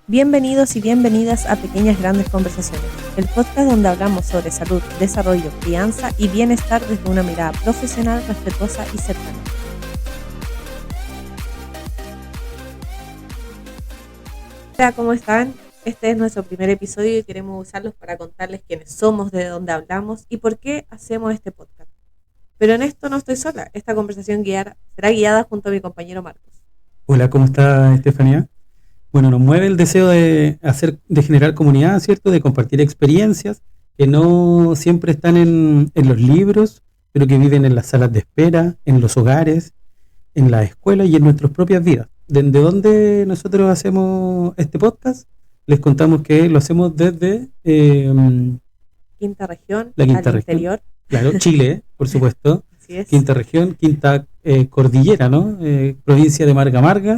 Bienvenidos y bienvenidas a Pequeñas Grandes Conversaciones, el podcast donde hablamos sobre salud, desarrollo, crianza y bienestar desde una mirada profesional, respetuosa y cercana. Hola, ¿cómo están? Este es nuestro primer episodio y queremos usarlos para contarles quiénes somos, de dónde hablamos y por qué hacemos este podcast. Pero en esto no estoy sola, esta conversación será guiada junto a mi compañero Marcos. Hola, ¿cómo está Estefanía? Bueno, nos mueve el deseo de generar comunidad, ¿cierto? De compartir experiencias que no siempre están en los libros, pero que viven en las salas de espera, en los hogares, en la escuela y en nuestras propias vidas. ¿Desde dónde nosotros hacemos este podcast? Les contamos que lo hacemos desde Quinta región, la quinta al región, interior. claro, Chile, por supuesto. Así es. Quinta región, quinta cordillera, ¿no? Provincia de Marga Marga.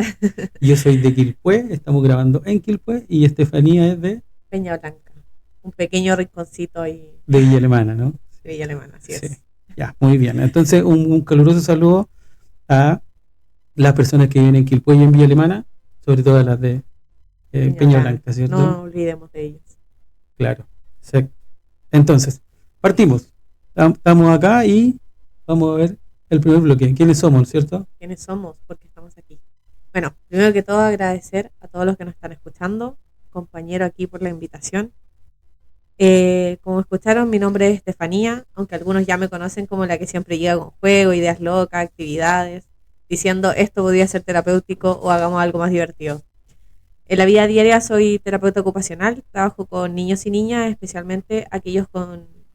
Yo soy de Quilpué, estamos grabando en Quilpué y Estefanía es de Peña Blanca, un pequeño rinconcito ahí Villa Alemana, ¿no? de Villa Alemana, así Sí. es. Ya, muy bien. Entonces, un caluroso saludo a las personas que viven en Quilpué y en Villa Alemana, sobre todo a las de Peña Blanca, ¿cierto? No olvidemos de ellos. Claro. Sí. Entonces, partimos. Estamos acá y vamos a ver el primer bloque. ¿Quiénes somos, cierto? ¿Quiénes somos? ¿Por qué estamos aquí? Bueno, primero que todo agradecer a todos los que nos están escuchando, compañero aquí por la invitación. Como escucharon, mi nombre es Estefanía, aunque algunos ya me conocen como la que siempre llega con juegos, ideas locas, actividades, diciendo esto podría ser terapéutico o hagamos algo más divertido. En la vida diaria soy terapeuta ocupacional, trabajo con niños y niñas, especialmente aquellos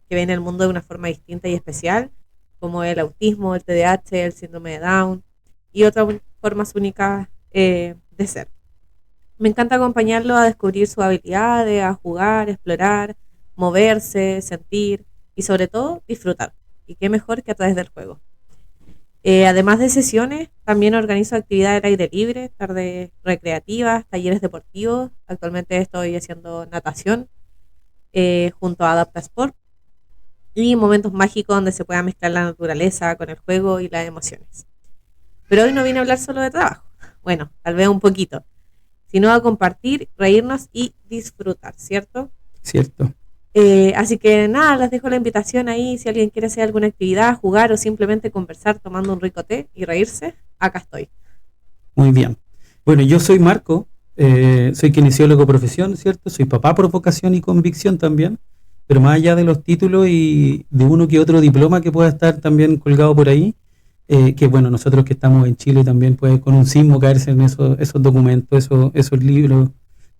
que ven el mundo de una forma distinta y especial, como el autismo, el TDAH, el síndrome de Down y otras formas únicas de ser. Me encanta acompañarlo a descubrir sus habilidades, a jugar, explorar, moverse, sentir y sobre todo disfrutar. Y qué mejor que a través del juego. Además de sesiones, también organizo actividades al aire libre, tardes recreativas, talleres deportivos. Actualmente estoy haciendo natación junto a Adapta Sport y momentos mágicos donde se pueda mezclar la naturaleza con el juego y las emociones. Pero hoy no vine a hablar solo de trabajo. Bueno, tal vez un poquito, sino a compartir, reírnos y disfrutar, ¿cierto? Cierto. Así que nada, les dejo la invitación ahí. Si alguien quiere hacer alguna actividad, jugar o simplemente conversar tomando un rico té y reírse, acá estoy. Muy bien. Bueno, yo soy Marco, soy kinesiólogo profesión, ¿cierto? Soy papá por vocación y convicción también, pero más allá de los títulos y de uno que otro diploma que pueda estar también colgado por ahí, que bueno, nosotros que estamos en Chile también puede con un sismo caerse en esos documentos, esos libros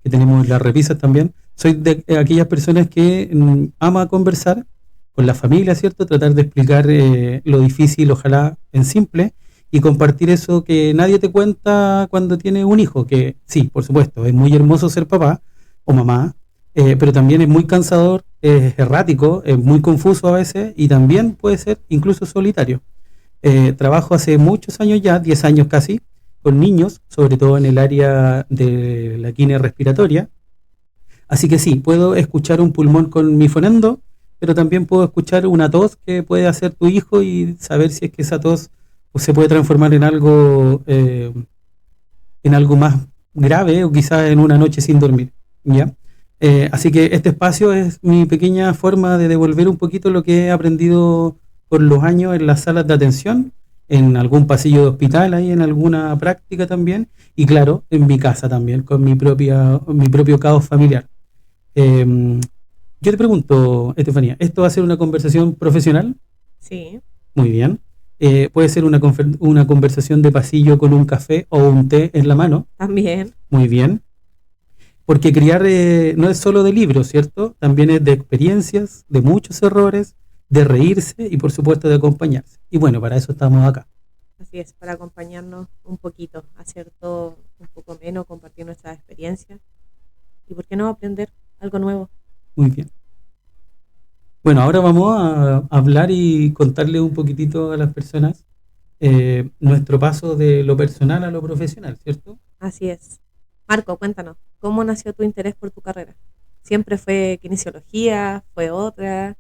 que tenemos en las repisas también. Soy de aquellas personas que ama conversar con la familia, ¿cierto? Tratar de explicar lo difícil, ojalá en simple, y compartir eso que nadie te cuenta cuando tienes un hijo, que sí, por supuesto, es muy hermoso ser papá o mamá, pero también es muy cansador, es errático, es muy confuso a veces y también puede ser incluso solitario. Trabajo hace muchos años ya, 10 años casi, con niños, sobre todo en el área de la quine respiratoria. Así que sí, puedo escuchar un pulmón con mi fonendo, pero también puedo escuchar una tos que puede hacer tu hijo y saber si es que esa tos se puede transformar en algo más grave o quizás en una noche sin dormir, ¿ya? Así que este espacio es mi pequeña forma de devolver un poquito lo que he aprendido por los años en las salas de atención, en algún pasillo de hospital, ahí en alguna práctica también, y claro, en mi casa también, con mi propio caos familiar. Yo te pregunto, Estefanía, ¿esto va a ser una conversación profesional? Sí. Muy bien. ¿Puede ser una conversación de pasillo con un café o un té en la mano? También. Muy bien. Porque criar no es solo de libros, ¿cierto? También es de experiencias, de muchos errores, de reírse y por supuesto de acompañarse. Y bueno, para eso estamos acá. Así es, para acompañarnos un poquito, hacer todo un poco menos, compartir nuestras experiencias y por qué no aprender algo nuevo. Muy bien. Bueno, ahora vamos a hablar y contarle un poquitito a las personas nuestro paso de lo personal a lo profesional, ¿cierto? Así es. Marco, cuéntanos, ¿cómo nació tu interés por tu carrera? ¿Siempre fue kinesiología? ¿Fue otra?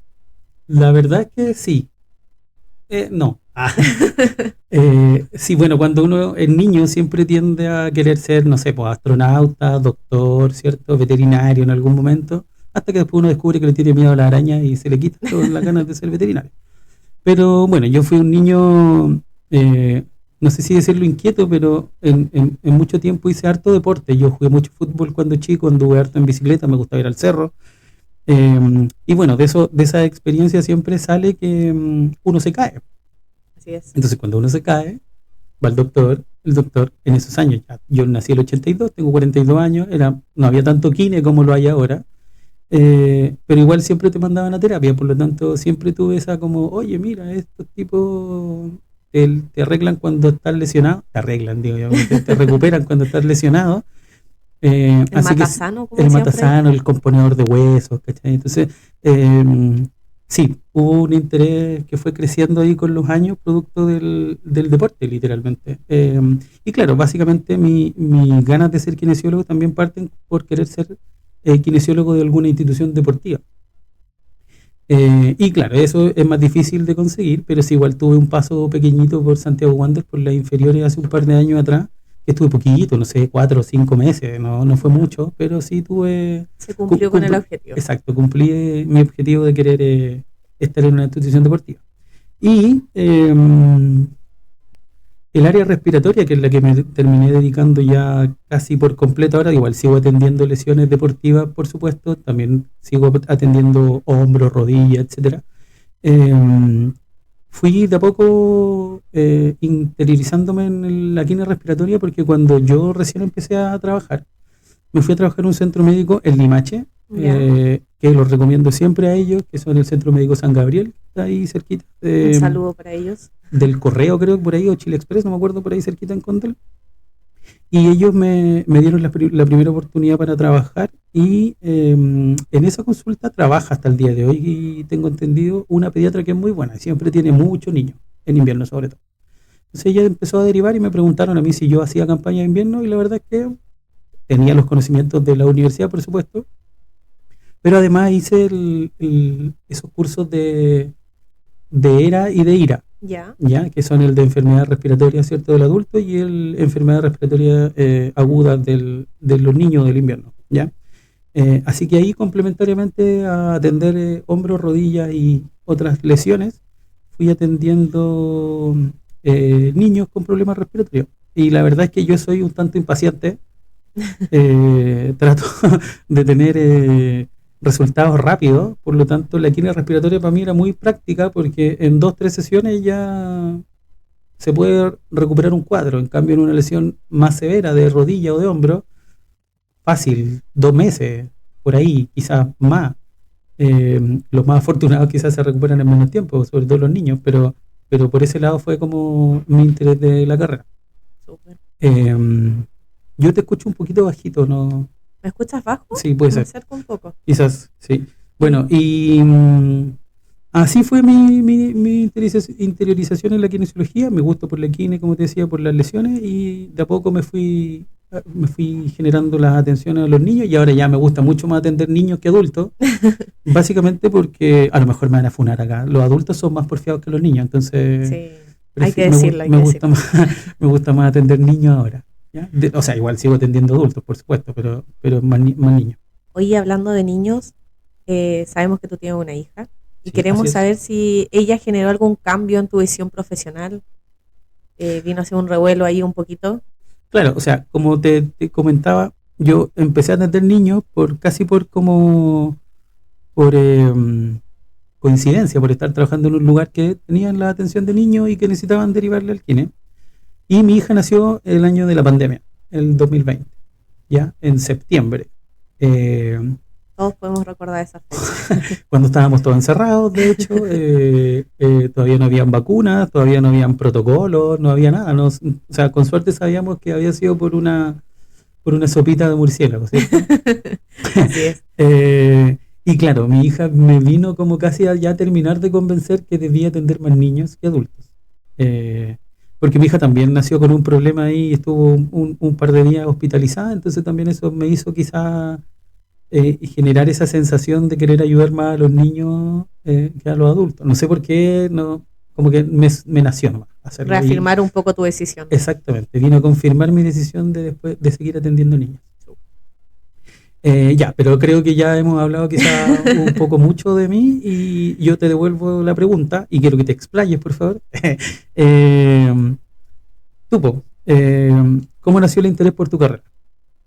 La verdad es que sí. No, Ah, sí, bueno, cuando uno es niño siempre tiende a querer ser, no sé, pues astronauta, doctor, ¿cierto? Veterinario en algún momento, hasta que después uno descubre que le tiene miedo a la araña y se le quita todas las ganas de ser veterinario. Pero bueno, yo fui un niño, no sé si decirlo inquieto, pero en mucho tiempo hice harto deporte. Yo jugué mucho fútbol cuando chico, anduve harto en bicicleta, me gustaba ir al cerro. Y bueno, de esa experiencia siempre sale que uno se cae. Así es. Entonces cuando uno se cae, va al doctor, el doctor en esos años, ya, yo nací en el 82, tengo 42 años, no había tanto kine como lo hay ahora, pero igual siempre te mandaban a terapia, por lo tanto siempre tuve esa como, oye, mira, estos tipos te arreglan cuando estás lesionado, te arreglan, digo yo, te recuperan cuando estás lesionado. El Así que matasano, como el decían por ahí. matasano, el componedor de huesos, ¿cachai? Entonces, sí, hubo un interés que fue creciendo ahí con los años, producto del deporte, literalmente. Y claro, básicamente mis ganas de ser kinesiólogo también parten por querer ser kinesiólogo de alguna institución deportiva. Y claro, eso es más difícil de conseguir, pero sí, igual tuve un paso pequeñito por Santiago Wanderers, por las inferiores hace un par de años atrás, que estuve poquito, no sé, 4 o 5 meses, no fue mucho, pero sí tuve... Se cumplió con el objetivo. Exacto, cumplí mi objetivo de querer estar en una institución deportiva. Y el área respiratoria, que es la que me terminé dedicando ya casi por completo ahora, igual sigo atendiendo lesiones deportivas, por supuesto, también sigo atendiendo hombros, rodillas, etcétera. Fui de a poco interiorizándome en la quina respiratoria porque cuando yo recién empecé a trabajar, me fui a trabajar en un centro médico en Limache, que los recomiendo siempre a ellos, que son el Centro Médico San Gabriel, está ahí cerquita. Un saludo para ellos. Del Correo, creo, por ahí, o Chile Express, no me acuerdo, por ahí cerquita en Condel. Y ellos me dieron la primera oportunidad para trabajar y en esa consulta trabaja hasta el día de hoy y tengo entendido una pediatra que es muy buena, siempre tiene muchos niños, en invierno sobre todo. Entonces ella empezó a derivar y me preguntaron a mí si yo hacía campaña de invierno y la verdad es que tenía los conocimientos de la universidad, por supuesto, pero además hice esos cursos de ERA y de IRA, ¿ya? Que son el de enfermedad respiratoria, ¿cierto?, del adulto y el enfermedad respiratoria aguda de los niños del invierno, ¿ya? Así que ahí complementariamente a atender hombros, rodillas y otras lesiones, fui atendiendo niños con problemas respiratorios. Y la verdad es que yo soy un tanto impaciente, trato de tener resultados rápidos, por lo tanto la quimio respiratoria para mí era muy práctica porque en 2 o 3 sesiones ya se puede recuperar un cuadro. En cambio en una lesión más severa de rodilla o de hombro, fácil, 2 meses, por ahí, quizás más. Los más afortunados quizás se recuperan en menos tiempo, sobre todo los niños, pero por ese lado fue como mi interés de la carrera. Súper. Yo te escucho un poquito bajito, ¿no? ¿Me escuchas bajo? Sí, puede Me ser. acerco un poco. Quizás, sí. Bueno, y así fue mi interiorización en la kinesiología, mi gusto por la kine, como te decía, por las lesiones, y de a poco me fui generando las atenciones a los niños, y ahora ya me gusta mucho más atender niños que adultos, básicamente porque, a lo mejor me van a funar acá, los adultos son más porfiados que los niños, entonces sí, hay que decirlo, me gusta más atender niños ahora. ¿Ya? O sea, igual sigo atendiendo adultos, por supuesto, pero más niños. Oye, hablando de niños, sabemos que tú tienes una hija y Sí, queremos saber si ella generó algún cambio en tu visión profesional. Vino a hacer un revuelo ahí un poquito. Claro, o sea, como te comentaba, yo empecé a atender niños por coincidencia, por estar trabajando en un lugar que tenían la atención de niños y que necesitaban derivarle al kine. Y mi hija nació el año de la pandemia, el 2020, ya en septiembre. Todos podemos recordar esa fecha. Cuando estábamos todos encerrados, de hecho, todavía no habían vacunas, todavía no habían protocolos, no había nada. O sea, con suerte sabíamos que había sido por una sopita de murciélago, ¿cierto? Así es. Y claro, mi hija me vino como casi a ya terminar de convencer que debía atender más niños que adultos. Porque mi hija también nació con un problema ahí y estuvo un par de días hospitalizada, entonces también eso me hizo quizá generar esa sensación de querer ayudar más a los niños que a los adultos. No sé por qué, no como que me nació nomás hacerlo. Reafirmar un poco tu decisión. Exactamente, vino a confirmar mi decisión de después de seguir atendiendo niños. Ya, pero creo que ya hemos hablado quizá un poco mucho de mí y yo te devuelvo la pregunta y quiero que te explayes, por favor. Tú, ¿cómo nació el interés por tu carrera?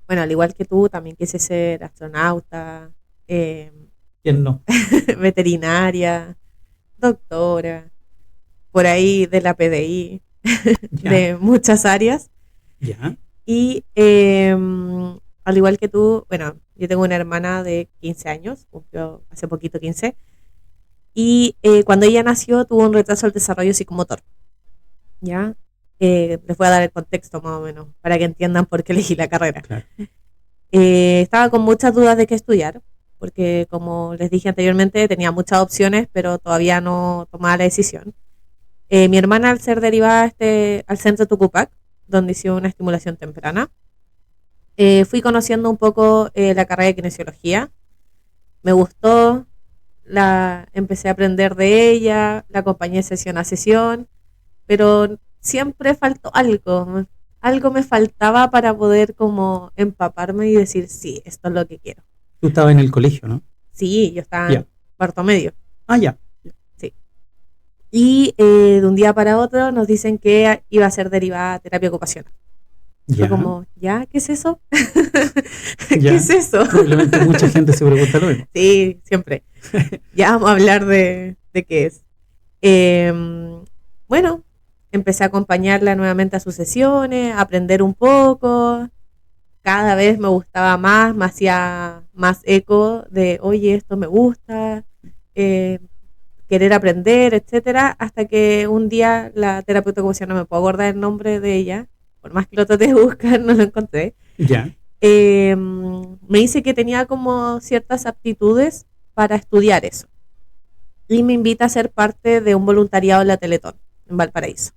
Bueno, al igual que tú, también quise ser astronauta, ¿Quién no? veterinaria, doctora, por ahí de la PDI, Ya, de muchas áreas. ya, Y al igual que tú, bueno, yo tengo una hermana de 15 años, cumplió hace poquito 15, y cuando ella nació tuvo un retraso al desarrollo psicomotor, ¿ya? Les voy a dar el contexto más o menos, para que entiendan por qué elegí la carrera. claro. Estaba con muchas dudas de qué estudiar, porque como les dije anteriormente, tenía muchas opciones, pero todavía no tomaba la decisión. Mi hermana, al ser derivada al centro Tucupac, donde hizo una estimulación temprana, fui conociendo un poco la carrera de kinesiología. Me gustó, empecé a aprender de ella, la acompañé sesión a sesión, pero siempre faltó algo. Algo me faltaba para poder como empaparme y decir, sí, esto es lo que quiero. Tú estabas en el colegio, ¿no? Sí, yo estaba Ya. en cuarto medio. Ah, ya. Sí. Y de un día para otro nos dicen que iba a ser derivada a terapia ocupacional. Fue Ya. como, ¿ya? ¿Qué es eso? Ya. ¿Qué es eso? Probablemente mucha gente se pregunta lo mismo. Sí, siempre. Ya vamos a hablar de qué es. Bueno, empecé a acompañarla nuevamente a sus sesiones, a aprender un poco. Cada vez me gustaba más, me hacía más eco de, oye, esto me gusta, eh, querer aprender, etcétera, hasta que un día la terapeuta ocupacional, no me puedo acordar el nombre de ella, por más que lo traté de buscar, no lo encontré. Ya. Me dice que tenía como ciertas aptitudes para estudiar eso. Y me invita a ser parte de un voluntariado en la Teletón, en Valparaíso,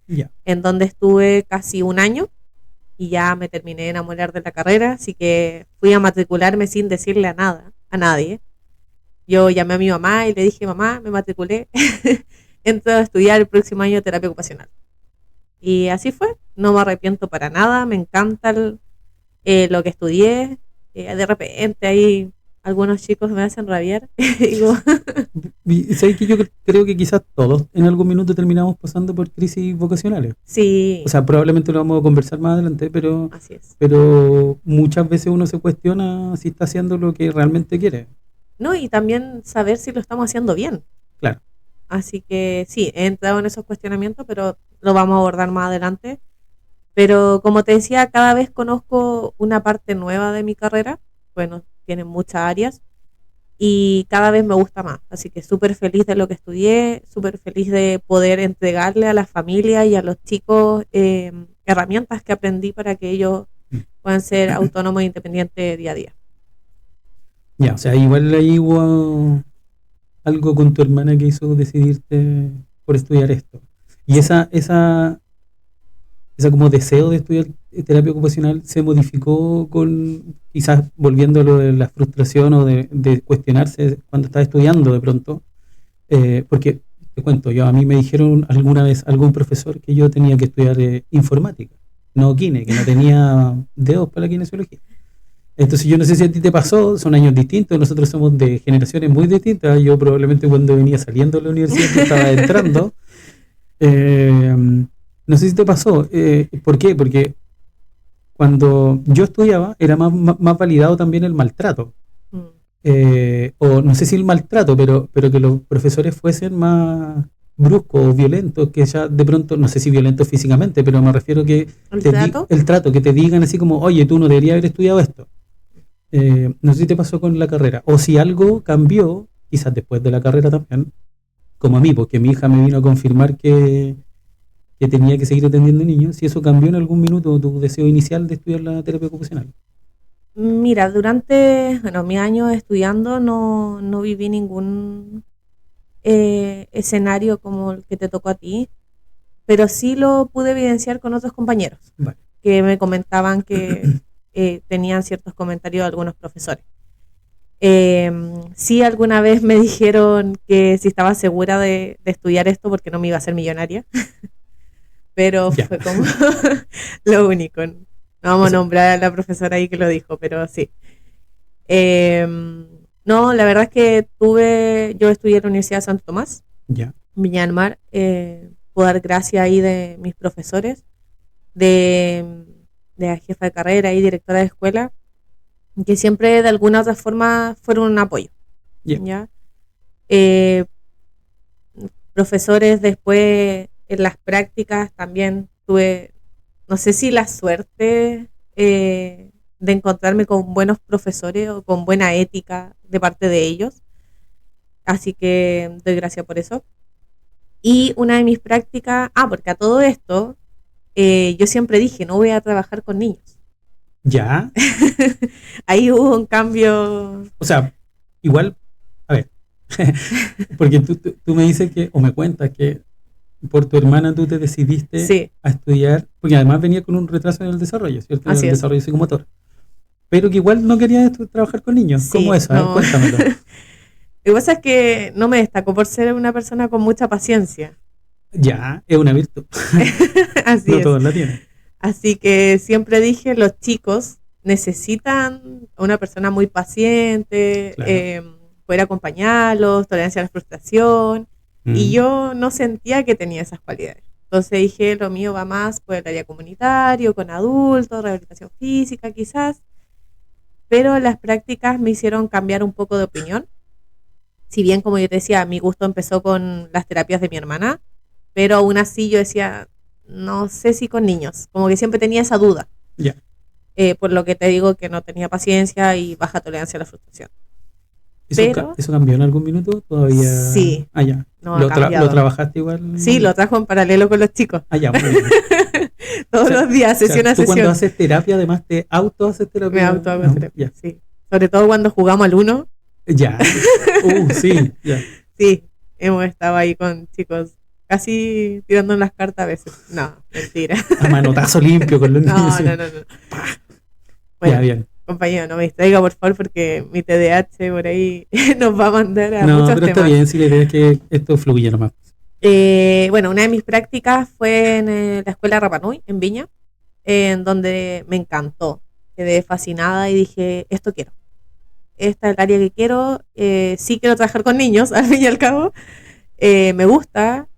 Ya. en donde estuve casi un año y ya me terminé de enamorar de la carrera, así que fui a matricularme sin decirle a nadie. Yo llamé a mi mamá y le dije, mamá, me matriculé, entro a estudiar el próximo año de terapia ocupacional. Y así fue, no me arrepiento para nada, me encanta lo que estudié. De repente ahí algunos chicos me hacen rabiar. Digo, Y sabes que yo creo que quizás todos en algún minuto terminamos pasando por crisis vocacionales. sí, O sea, probablemente lo vamos a conversar más adelante, así es. pero muchas veces uno se cuestiona si está haciendo lo que realmente quiere. No, y también saber si lo estamos haciendo bien. Claro. Así que sí, he entrado en esos cuestionamientos, pero lo vamos a abordar más adelante. Pero como te decía, cada vez conozco una parte nueva de mi carrera. Bueno, tiene muchas áreas y cada vez me gusta más. Así que súper feliz de lo que estudié, súper feliz de poder entregarle a las familias y a los chicos herramientas que aprendí para que ellos puedan ser autónomos e independientes día a día. Ya, o sea, igual ahí hubo algo con tu hermana que hizo decidirte por estudiar esto. Y esa como deseo de estudiar terapia ocupacional se modificó con, quizás volviendo a lo de la frustración o de cuestionarse cuando estaba estudiando de pronto. Porque, te cuento, a mí me dijeron alguna vez algún profesor que yo tenía que estudiar informática, no kine, que no tenía dedos para la kinesiología. Entonces yo no sé si a ti te pasó, son años distintos, nosotros somos de generaciones muy distintas. Yo probablemente cuando venía saliendo de la universidad tú estabas entrando. No sé si te pasó. ¿Por qué? Porque cuando yo estudiaba era más validado también el maltrato. O no sé si el maltrato, pero que los profesores fuesen más bruscos o violentos, que ya de pronto, no sé si violentos físicamente, pero me refiero que el trato, que te digan así como, oye, tú no deberías haber estudiado esto. No sé si te pasó con la carrera, o si algo cambió, quizás después de la carrera también, como a mí, porque mi hija me vino a confirmar que tenía que seguir atendiendo niños, si eso cambió en algún minuto tu deseo inicial de estudiar la terapia ocupacional. Mira, durante mi año estudiando no viví ningún escenario como el que te tocó a ti, pero sí lo pude evidenciar con otros compañeros Vale. que me comentaban que tenían ciertos comentarios de algunos profesores. Sí, alguna vez me dijeron que si estaba segura de estudiar esto porque no me iba a hacer millonaria, pero Ya. fue como lo único. No O vamos a sea, nombrar a la profesora ahí que lo dijo, pero sí. No, la verdad es que yo estudié en la Universidad de Santo Tomás, ya. Viña del Mar. Puedo dar gracias ahí de mis profesores, de, de la jefa de carrera y directora de escuela, que siempre de alguna u otra forma fueron un apoyo. Ya. ¿Ya? Eh, Profesores después en las prácticas también tuve, no sé si la suerte de encontrarme con buenos profesores o con buena ética de parte de ellos. Así que doy gracias por eso. Y una de mis prácticas, porque a todo esto, yo siempre dije, no voy a trabajar con niños. Ya. Ahí hubo un cambio. O sea, igual, a ver, porque tú me dices que, o me cuentas que por tu hermana tú te decidiste Sí, a estudiar, porque además venía con un retraso en el desarrollo, ¿cierto? En así el es. desarrollo psicomotor. Pero que igual no querías trabajar con niños. ¿Cómo Sí, eso? A ver, no. cuéntamelo. Lo que pasa es que no me destacó por ser una persona con mucha paciencia. Ya, es una virtud. Así No es. todos la tienen. Así que siempre dije, los chicos necesitan una persona muy paciente, Claro. poder acompañarlos, tolerancia a la frustración. Y Mm, yo no sentía que tenía esas cualidades. Entonces dije, lo mío va más por el área comunitario, con adultos, rehabilitación física quizás. Pero las prácticas me hicieron cambiar un poco de opinión. Si bien, como yo te decía, mi gusto empezó con las terapias de mi hermana, pero aún así yo decía, no sé si con niños, como que siempre tenía esa duda, ya. por lo que te digo que no tenía paciencia y baja tolerancia a la frustración. Pero ¿Eso cambió en algún minuto? Todavía. sí, Ah, ya. no ha ¿Lo cambiado. trabajaste igual? Sí, lo trajo en paralelo con los chicos. Ah, ya, muy bien. O Todos sea, los días, o sea, sesión a tú cuando sesión, haces terapia, además te auto haces me terapia. auto hago Ah, terapia, ya. sí. Sobre todo cuando jugamos al uno, Ya. Sí, ya. sí, hemos estado ahí con chicos casi tirando las cartas a veces. No, mentira. A manotazo limpio con los niños. No, Sí. no, no, no. Ya, Bueno, bien. compañero, no me distraiga por favor porque mi TDAH por ahí nos va a mandar a No, muchos pero está temas. bien, si la idea es que esto fluya nomás. Bueno, una de mis prácticas fue en la escuela Rapa Nui, en Viña, en donde me encantó. Quedé fascinada y dije, esto quiero. Esta es el área que quiero. Sí quiero trabajar con niños, al fin y al cabo. Me gusta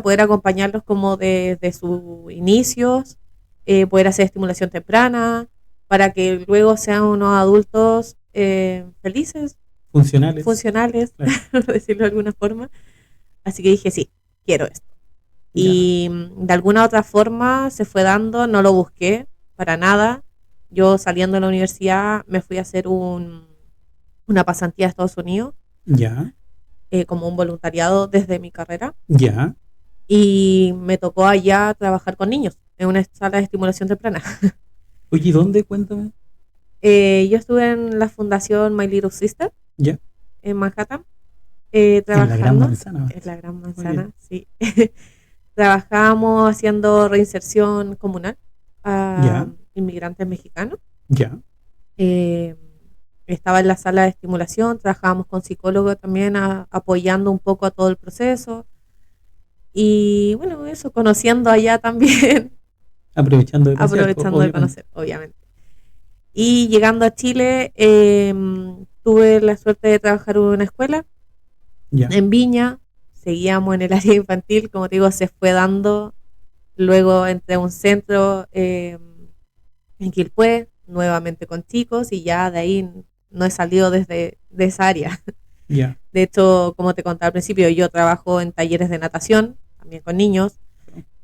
poder acompañarlos como desde sus inicios, poder hacer estimulación temprana, para que luego sean unos adultos felices, Funcionales. funcionales, Claro. por decirlo de alguna forma. Así que dije, sí, quiero esto. Ya. Y de alguna otra forma se fue dando, no lo busqué para nada. Yo saliendo de la universidad me fui a hacer una pasantía a Estados Unidos, Ya. como un voluntariado desde mi carrera. Ya. Y me tocó allá trabajar con niños en una sala de estimulación temprana. Oye, ¿dónde? Cuéntame. Yo estuve en la fundación My Little Sister Ya. en Manhattan, En la Gran trabajando Manzana. en la Gran Muy bien. Manzana, sí. Trabajamos haciendo reinserción comunal a Ya. inmigrantes mexicanos. Ya. Eh, Estaba en la sala de estimulación, trabajábamos con psicólogos también apoyando un poco a todo el proceso. Y bueno, eso, conociendo allá también, Aprovechando de pasear, aprovechando de obviamente. conocer, obviamente. Y llegando a Chile, tuve la suerte de trabajar en una escuela Ya. en Viña, seguíamos en el área infantil, como te digo, se fue dando. Luego entré a un centro en Quilpué, nuevamente con chicos, y ya de ahí no he salido desde de esa área. Ya. De hecho, como te contaba al principio, yo trabajo en talleres de natación, también con niños.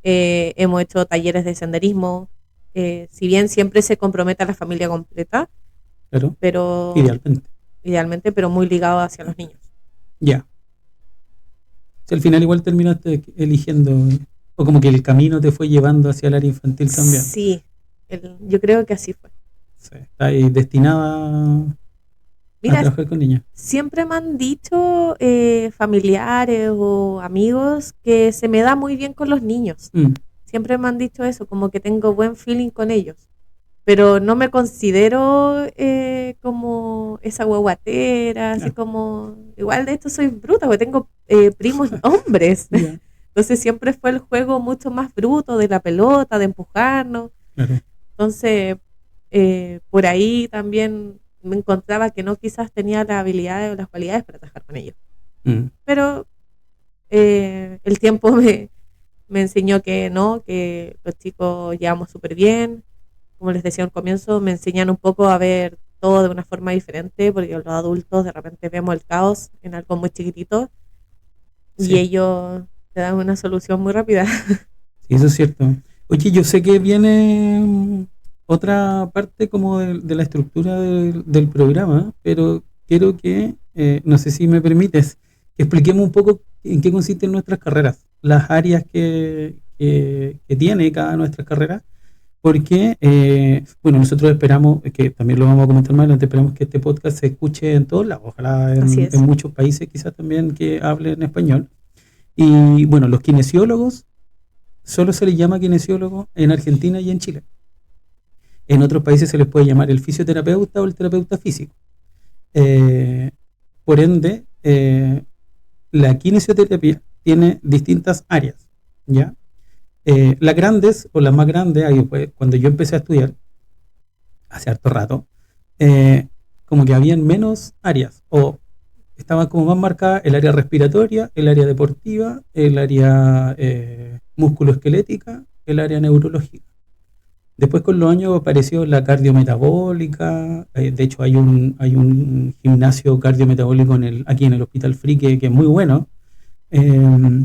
Hemos hecho talleres de senderismo. Si bien siempre se compromete a la familia completa, Claro. pero Idealmente. idealmente, pero muy ligado hacia los niños. Ya. Si al final igual terminaste eligiendo, o como que el camino te fue llevando hacia el área infantil también. Sí, yo creo que así fue. Sí. Está ahí destinada a Mira, trabajar con niños. siempre me han dicho familiares o amigos que se me da muy bien con los niños. Mm, Siempre me han dicho eso, como que tengo buen feeling con ellos. pero no me considero como esa guaguatera, así Claro. como, igual de esto soy bruta, porque tengo primos hombres, Ya, entonces siempre fue el juego mucho más bruto de la pelota, de empujarnos, claro. entonces por ahí también me encontraba que no quizás tenía las habilidades o las cualidades para trabajar con ellos, Mm, pero el tiempo me enseñó que no, que los chicos llevamos súper bien. Como les decía al comienzo, me enseñan un poco a ver todo de una forma diferente, porque los adultos de repente vemos el caos en algo muy chiquitito y sí, ellos te dan una solución muy rápida. sí, eso es cierto. Oye, yo sé que viene otra parte como de la estructura del programa, pero quiero que, no sé si me permites, que expliquemos un poco en qué consisten nuestras carreras, las áreas que tiene cada nuestra carrera, porque, bueno, nosotros esperamos, que también lo vamos a comentar más adelante, esperamos que este podcast se escuche en todos lados, ojalá Así en es. muchos países quizás también que hablen español. Y bueno, los kinesiólogos solo se les llama kinesiólogo en Argentina y en Chile. En otros países se les puede llamar el fisioterapeuta o el terapeuta físico. Eh, por ende, la kinesioterapia tiene distintas áreas, ¿ya? Las grandes o las más grandes, ahí, pues, cuando yo empecé a estudiar, hace harto rato, eh, como que habían menos áreas o estaba como más marcada el área respiratoria, el área deportiva, el área musculoesquelética, el área neurológica. Después con los años apareció la cardiometabólica, de hecho hay un gimnasio cardiometabólico aquí en el Hospital Free que es muy bueno, eh,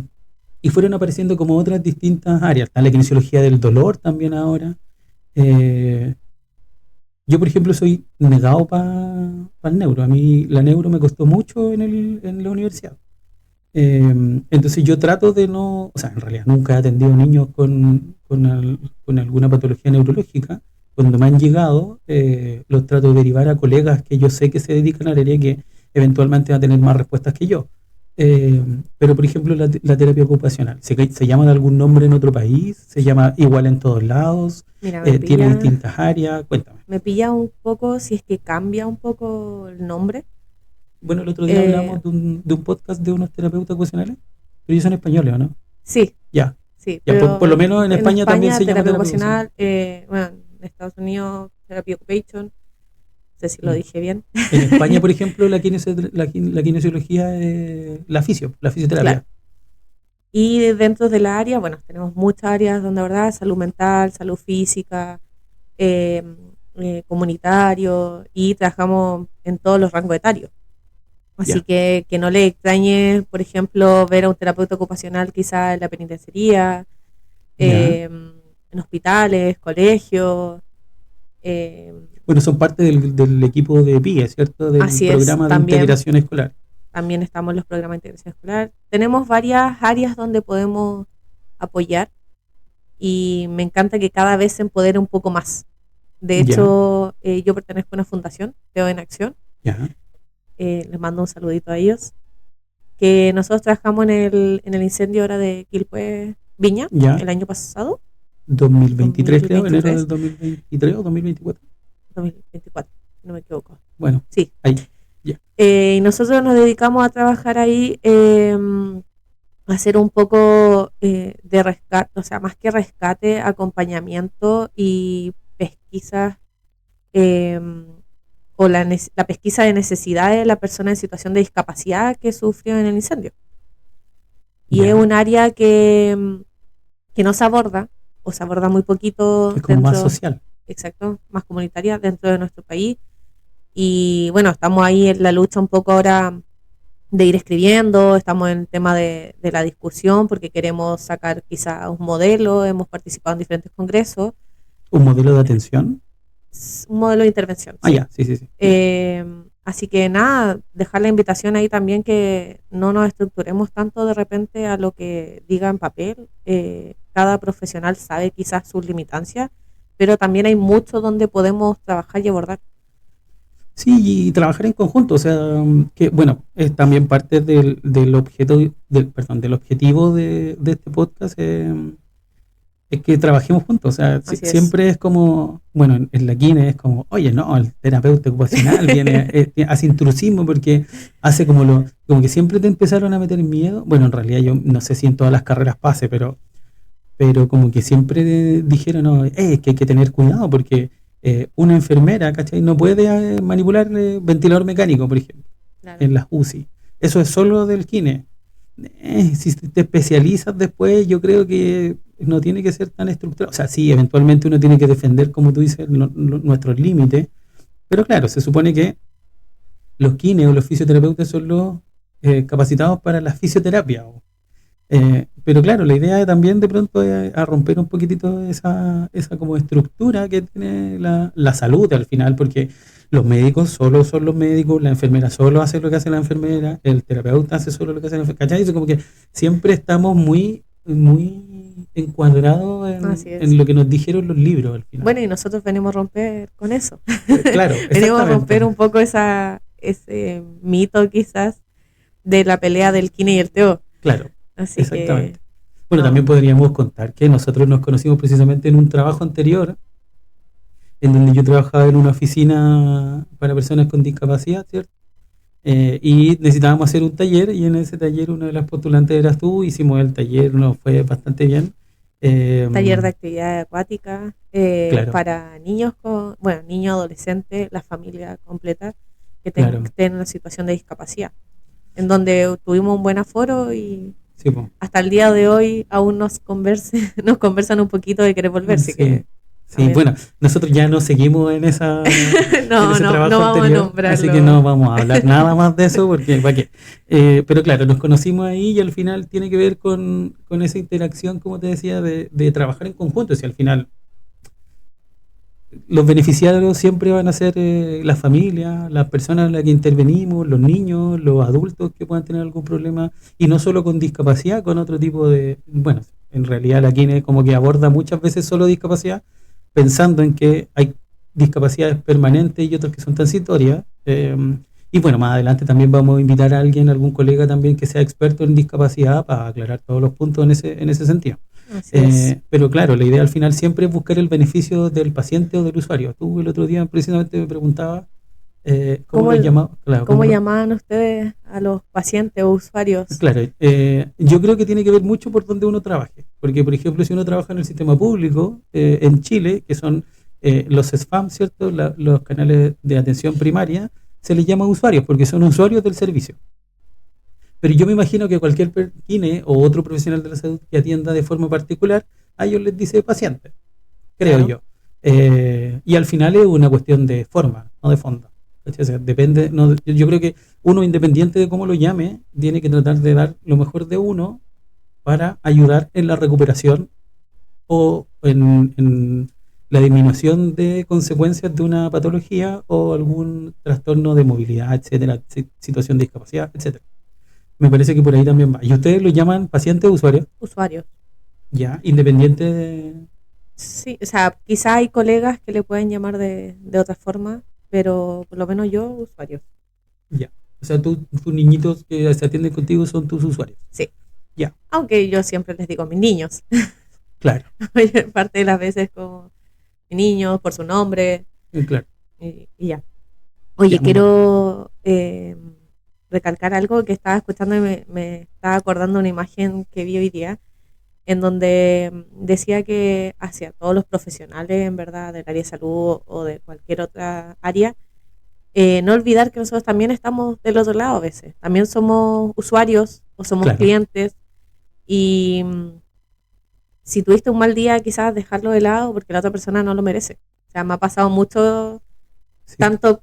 y fueron apareciendo como otras distintas áreas, está la kinesiología del dolor también ahora. Eh, yo por ejemplo soy negado para el neuro, a mí la neuro me costó mucho en la universidad. Entonces yo trato de no, o sea, en realidad nunca he atendido niños con alguna patología neurológica. Cuando me han llegado, los trato de derivar a colegas que yo sé que se dedican al área que eventualmente van a tener más respuestas que yo. Eh, pero por ejemplo la terapia ocupacional, ¿se llama de algún nombre en otro país? ¿Se llama igual en todos lados? Mira, ¿Tiene distintas áreas? Cuéntame. me pilla un poco si es que cambia un poco el nombre. Bueno, el otro día Eh, hablamos de un podcast de unos terapeutas ocupacionales, pero ellos son españoles, ¿o no? sí, Ya. sí, Ya, por lo pero menos en en España también España se llama terapia terapia ocupacional. ocupacional, bueno, en Estados Unidos terapia occupation, no sé si lo Mm. dije bien. En España, por ejemplo, la kinesiología es la Claro. fisioterapia. Y dentro de la área, bueno, tenemos muchas áreas donde, ¿verdad? Salud mental, salud física, eh, comunitario y trabajamos en todos los rangos etarios. Así Ya, que no le extrañe, por ejemplo, ver a un terapeuta ocupacional quizá en la penitenciaría, ya. en hospitales, colegios. eh, Bueno, son parte del equipo de PIE, ¿cierto? Del Así es, programa de también, integración escolar. también estamos en los programas de integración escolar. Tenemos varias áreas donde podemos apoyar y me encanta que cada vez se empodere un poco más. De Ya, hecho, yo pertenezco a una fundación, Teo en Acción, ya, les mando un saludito a ellos, que nosotros trabajamos en el incendio ahora de Quilpué, Viña, ya. el año pasado, 2023 creo, enero del 2023, 2023 o 2024. 2024, si no me equivoco. Bueno, Sí. ahí, ya, Y nosotros nos dedicamos a trabajar ahí, a hacer un poco de rescate, o sea, más que rescate, acompañamiento y pesquisas, eh, o la pesquisa de necesidades de la persona en situación de discapacidad que sufrió en el incendio. Y es ya. un área que no se aborda, o se aborda muy poquito Es como más dentro, social. exacto, más comunitaria dentro de nuestro país. Y bueno, estamos ahí en la lucha un poco ahora de ir escribiendo, estamos en el tema de la discusión porque queremos sacar quizá un modelo, hemos participado en diferentes congresos, Un modelo de atención. un modelo de intervención, Ah, sí. ya, sí, sí, sí. Ya. Así que nada, dejar la invitación ahí también que no nos estructuremos tanto de repente a lo que diga en papel. Cada profesional sabe quizás sus limitancias, pero también hay mucho donde podemos trabajar y abordar. Sí, y trabajar en conjunto, o sea, que bueno, es también parte del objetivo de este podcast, es que trabajemos juntos, o sea, Así es. siempre es como, bueno, en la quine es como, oye, no, el terapeuta ocupacional viene, hace intrusismo porque hace como que siempre te empezaron a meter miedo. Bueno, en realidad yo no sé si en todas las carreras pase, pero como que siempre dijeron, no, es que hay que tener cuidado porque una enfermera, ¿cachai? No puede manipular ventilador mecánico, por ejemplo, Claro. en las UCI. Eso es solo del kine. Si te especializas después, yo creo que no tiene que ser tan estructurado. O sea, sí, eventualmente uno tiene que defender, como tú dices, nuestros límites, pero claro, se supone que los kines o los fisioterapeutas son los capacitados para la fisioterapia. Pero claro, la idea también de pronto es a romper un poquitito esa como estructura que tiene la salud al final, porque los médicos solo son los médicos, la enfermera solo hace lo que hace la enfermera, el terapeuta hace solo lo que hace la enfermera, ¿cachai? Es como que siempre estamos muy encuadrados Así en es. lo que nos dijeron los libros al final. Bueno, y nosotros venimos a romper con eso. Claro, Venimos a romper exactamente, un poco ese mito quizás de la pelea del Kine y el Teo. claro, Así que, exactamente. Bueno, también no, podríamos contar que nosotros nos conocimos precisamente en un trabajo anterior en donde yo trabajaba en una oficina para personas con discapacidad, ¿cierto? Y necesitábamos hacer un taller y en ese taller una de las postulantes eras tú, hicimos el taller, nos fue bastante bien. Eh, taller de actividad acuática claro, para niños bueno, niños, adolescentes, la familia completa que claro, estén en una situación de discapacidad, en donde tuvimos un buen aforo y sí, po, hasta el día de hoy aún nos conversan un poquito de querer volver, así sí. que Sí, bueno, también nosotros ya no seguimos en no, ese no, no trabajo vamos a anterior, así que no nombrarlo. vamos a hablar nada más de eso, porque ¿para qué? Pero claro, nos conocimos ahí y al final tiene que ver con esa interacción, como te decía, de trabajar en conjunto. Si al final los beneficiarios siempre van a ser las familias, las personas en las que intervenimos, los niños, los adultos que puedan tener algún problema, y no solo con discapacidad, con otro tipo de, bueno, en realidad la Kine como que aborda muchas veces solo discapacidad, pensando en que hay discapacidades permanentes y otras que son transitorias. Y bueno, más adelante también vamos a invitar a alguien, algún colega también que sea experto en discapacidad para aclarar todos los puntos en ese sentido. Así es. Pero claro, la idea al final siempre es buscar el beneficio del paciente o del usuario. Tú el otro día precisamente me preguntabas cómo ¿Cómo, los llamamos. Claro, cómo llamaban ustedes a los pacientes o usuarios? claro, yo creo que tiene que ver mucho por donde uno trabaje. Porque, por ejemplo, si uno trabaja en el sistema público, en Chile, que son los SFAM, ¿cierto? Los canales de atención primaria, se les llama usuarios porque son usuarios del servicio. Pero yo me imagino que cualquier kine o otro profesional de la salud que atienda de forma particular, a ellos les dice paciente, creo Claro. yo. Y al final es una cuestión de forma, no de fondo. ¿Cachai? O sea, depende, no, yo creo que uno, independiente de cómo lo llame, tiene que tratar de dar lo mejor de uno para ayudar en la recuperación o en la disminución de consecuencias de una patología o algún trastorno de movilidad, etcétera, situación de discapacidad, etcétera. Me parece que por ahí también va. ¿Y ustedes lo llaman paciente o usuario? Usuarios. Ya, independiente de... Sí, o sea, quizá hay colegas que le pueden llamar de otra forma, pero por lo menos yo, usuarios. Ya. O sea, tus niñitos que se atienden contigo son tus usuarios. Sí. Ya, Aunque yo siempre les digo mis niños. claro, Parte de las veces como mis niños, por su nombre, claro. y ya. Oye, Ya, muy bien. quiero recalcar algo que estaba escuchando y me estaba acordando una imagen que vi hoy día, en donde decía que hacia todos los profesionales, en verdad, del área de salud o de cualquier otra área, no olvidar que nosotros también estamos del otro lado a veces. También somos usuarios o somos Claro, clientes y si tuviste un mal día, quizás dejarlo de lado porque la otra persona no lo merece. O sea, me ha pasado mucho sí. tanto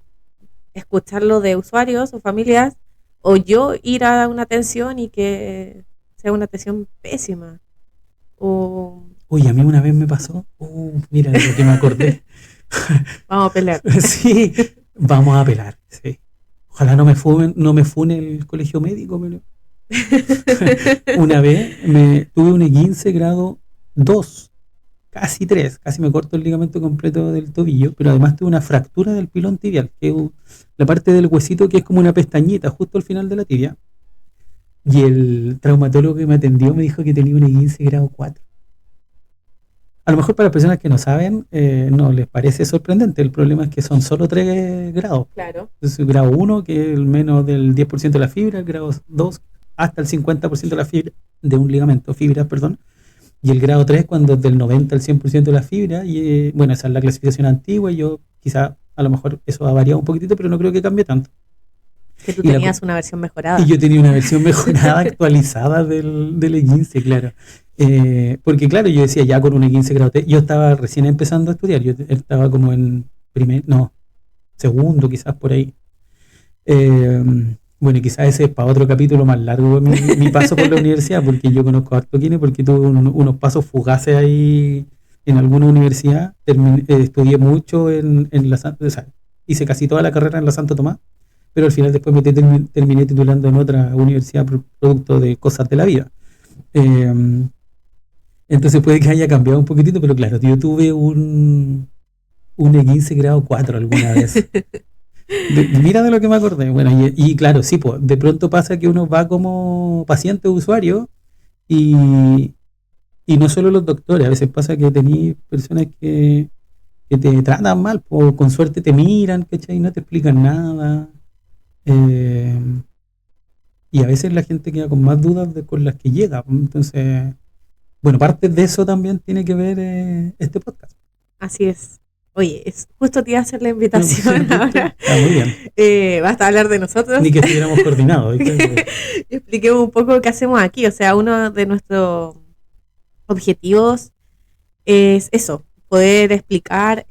escucharlo de usuarios o familias o yo ir a una atención y que sea una atención pésima. O Uy, a mí una vez me pasó. Mira de lo que me acordé. vamos a pelear. Sí, vamos a apelar. Sí. Ojalá no me fune el colegio médico, pero una vez tuve un 15 grado 2 casi 3 casi me corto el ligamento completo del tobillo, pero además tuve una fractura del pilón tibial, que es la parte del huesito que es como una pestañita justo al final de la tibia. Y el traumatólogo que me atendió me dijo que tenía un 15 grado 4. A lo mejor para las personas que no saben, no les parece sorprendente. El problema es que son solo 3 grados. Claro. Entonces, el grado 1, que es el menos del 10% de la fibra, el grado 2, hasta el 50% de la fibra, de un ligamento, fibra, perdón. Y el grado 3, cuando es del 90 al 100% de la fibra. Y bueno, esa es la clasificación antigua. Y yo, quizá, a lo mejor eso ha variado un poquitito, pero no creo que cambie tanto. Que tú Y, tenías una versión mejorada. y yo tenía una versión mejorada, actualizada del E15, claro. Porque claro, yo decía ya con un E15 grado 3, yo estaba recién empezando a estudiar, yo estaba como en segundo, quizás por ahí. Eh, bueno, y quizás ese es para otro capítulo más largo mi paso por la universidad, porque yo conozco harto Kine, porque tuve unos pasos fugaces ahí en alguna universidad. Estudié mucho en la o sea, hice casi toda la carrera en la Santo Tomás, pero al final después me terminé titulando en otra universidad producto de cosas de la vida. Entonces puede que haya cambiado un poquitito, pero claro, yo tuve un E15 grado 4 alguna vez. Mira de lo que me acordé. Bueno, y claro, sí, pues, de pronto pasa que uno va como paciente o usuario y no solo los doctores, a veces pasa que tenéis personas que te tratan mal, o con suerte te miran, ¿cachai? Y no te explican nada. Eh, y a veces la gente queda con más dudas con las que llega. Entonces, bueno, parte de eso también tiene que ver este podcast. Así es. Oye, justo te iba a hacer la invitación ahora. Está muy bien. Basta hablar de nosotros. Ni que estuviéramos coordinados. Expliquemos un poco qué hacemos aquí. O sea, uno de nuestros objetivos es eso, poder explicar,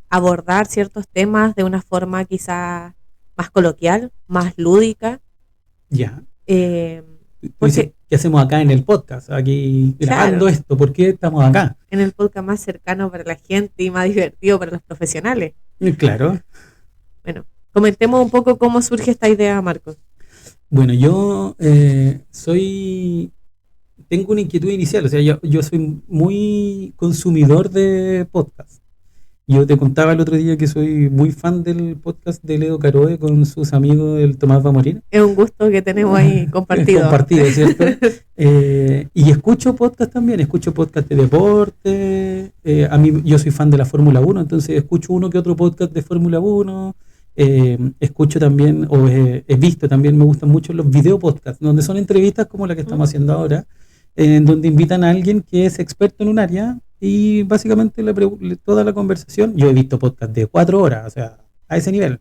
abordar ciertos temas de una forma quizá más coloquial, más lúdica. Ya. Porque, ¿qué hacemos acá en el podcast? Aquí grabando esto, ¿por qué estamos acá? En el podcast más cercano para la gente y más divertido para los profesionales. Claro. Bueno, comentemos un poco cómo surge esta idea, Marcos. Bueno, yo tengo una inquietud inicial, o sea, yo soy muy consumidor de podcast. Yo te contaba el otro día que soy muy fan del podcast de Ledo Caroe con sus amigos El Tomás va a morir. Es un gusto que tenemos ahí compartido. Compartido, ¿cierto? Y escucho podcast también, escucho podcast de deporte. Yo soy fan de la Fórmula 1, entonces escucho uno que otro podcast de Fórmula 1. Escucho también, o he visto también, me gustan mucho los video podcasts, donde son entrevistas como la que estamos haciendo ahora, en donde invitan a alguien que es experto en un área y básicamente toda la conversación. Yo he visto podcast de 4 horas, o sea, a ese nivel.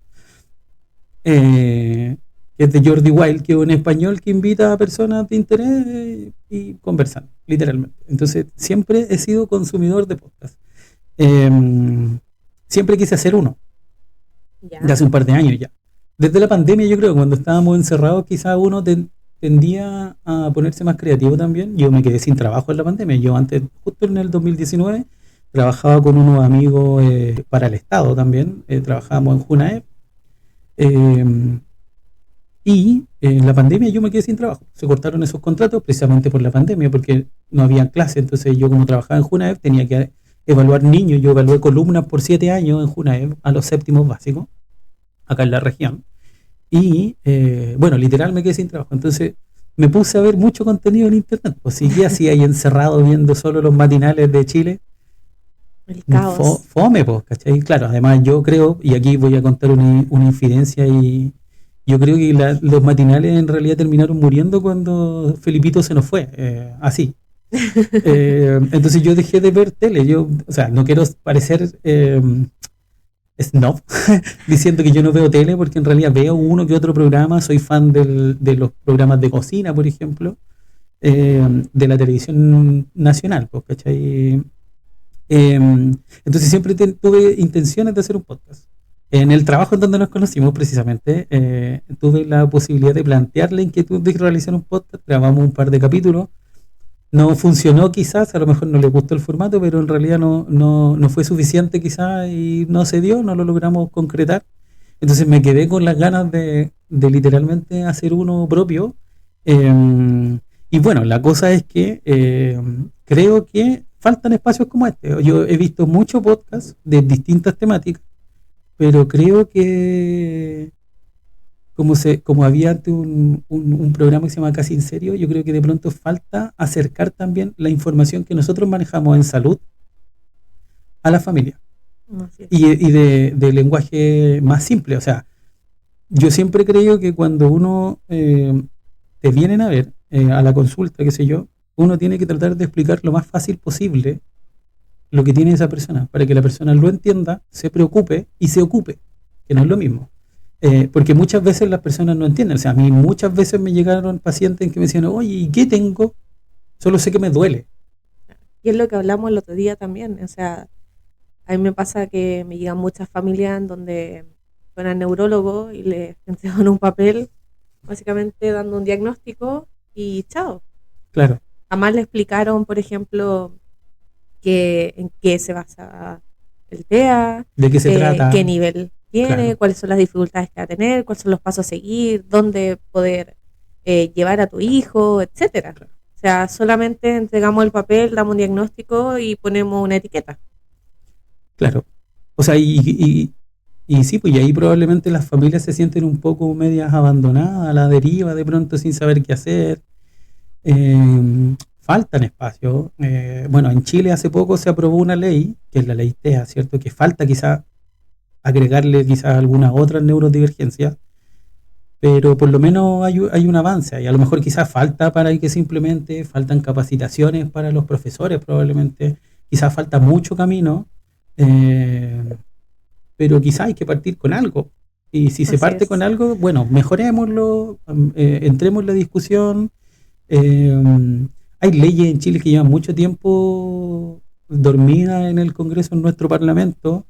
Que es de Jordi Wild, que es un español que invita a personas de interés y conversan, literalmente. Entonces, siempre he sido consumidor de podcast. Siempre quise hacer uno. De hace un par de años ya. Desde la pandemia, yo creo que cuando estábamos encerrados, quizás uno tendía a ponerse más creativo también. Yo me quedé sin trabajo en la pandemia. Yo antes, justo en el 2019, trabajaba con unos amigos para el Estado también. Trabajábamos en Junaep. Y en la pandemia yo me quedé sin trabajo. Se cortaron esos contratos precisamente por la pandemia, porque no había clase. Entonces yo, como trabajaba en Junaep, tenía que evaluar niños. Yo evalué columnas por 7 años en Junaep, a los séptimos básicos, acá en la región. Y bueno, literal me quedé sin trabajo. Entonces me puse a ver mucho contenido en internet. Pues seguí así ahí encerrado viendo solo los matinales de Chile. El caos. Fome, pues, ¿cachai? Claro, además yo creo, y aquí voy a contar una infidencia, y yo creo que los matinales en realidad terminaron muriendo cuando Felipito se nos fue, así. Entonces yo dejé de ver tele. Yo, o sea, no quiero parecer snob diciendo que yo no veo tele, porque en realidad veo uno que otro programa. Soy fan de los programas de cocina, por ejemplo, de la televisión nacional, pues, ¿cachai? Entonces siempre tuve intenciones de hacer un podcast. En el trabajo en donde nos conocimos precisamente, tuve la posibilidad de plantear la inquietud de realizar un podcast. Grabamos un par de capítulos. No funcionó quizás, a lo mejor no le gustó el formato, pero en realidad no fue suficiente quizás y no se dio, no lo logramos concretar. Entonces me quedé con las ganas de literalmente hacer uno propio. Y bueno, la cosa es que creo que faltan espacios como este. Yo he visto muchos podcasts de distintas temáticas, pero creo que como había antes un programa que se llama Casi en Serio, yo creo que de pronto falta acercar también la información que nosotros manejamos en salud a la familia. Así es. Y de lenguaje más simple. O sea, yo siempre he creído que cuando uno te vienen a ver a la consulta, qué sé yo, uno tiene que tratar de explicar lo más fácil posible lo que tiene esa persona, para que la persona lo entienda, se preocupe y se ocupe, que no es lo mismo. Porque muchas veces las personas no entienden. O sea, a mí muchas veces me llegaron pacientes que me decían, oye, ¿y qué tengo? Solo sé que me duele. Y es lo que hablamos el otro día también. O sea, a mí me pasa que me llegan muchas familias en donde van al neurólogo y les entregan un papel, básicamente dando un diagnóstico y chao. Claro. Jamás le explicaron, por ejemplo, en qué se basa el TEA, ¿De qué se trata? qué nivel tiene, Claro. cuáles son las dificultades que va a tener, cuáles son los pasos a seguir, dónde poder llevar a tu hijo, etcétera. Claro. O sea, solamente entregamos el papel, damos un diagnóstico y ponemos una etiqueta. Claro. O sea, y sí, pues y ahí probablemente las familias se sienten un poco medias abandonadas, a la deriva de pronto sin saber qué hacer. Faltan espacios. Bueno, en Chile hace poco se aprobó una ley, que es la ley TEA, ¿cierto? Que falta quizás agregarle quizás algunas otras neurodivergencias, pero por lo menos hay un avance. Y a lo mejor quizás falta para que simplemente faltan capacitaciones para los profesores, probablemente. Quizás falta mucho camino, pero quizás hay que partir con algo. Y si se Así parte es. con algo, bueno, mejorémoslo, entremos en la discusión. Hay leyes en Chile que llevan mucho tiempo dormidas en el Congreso, en nuestro Parlamento,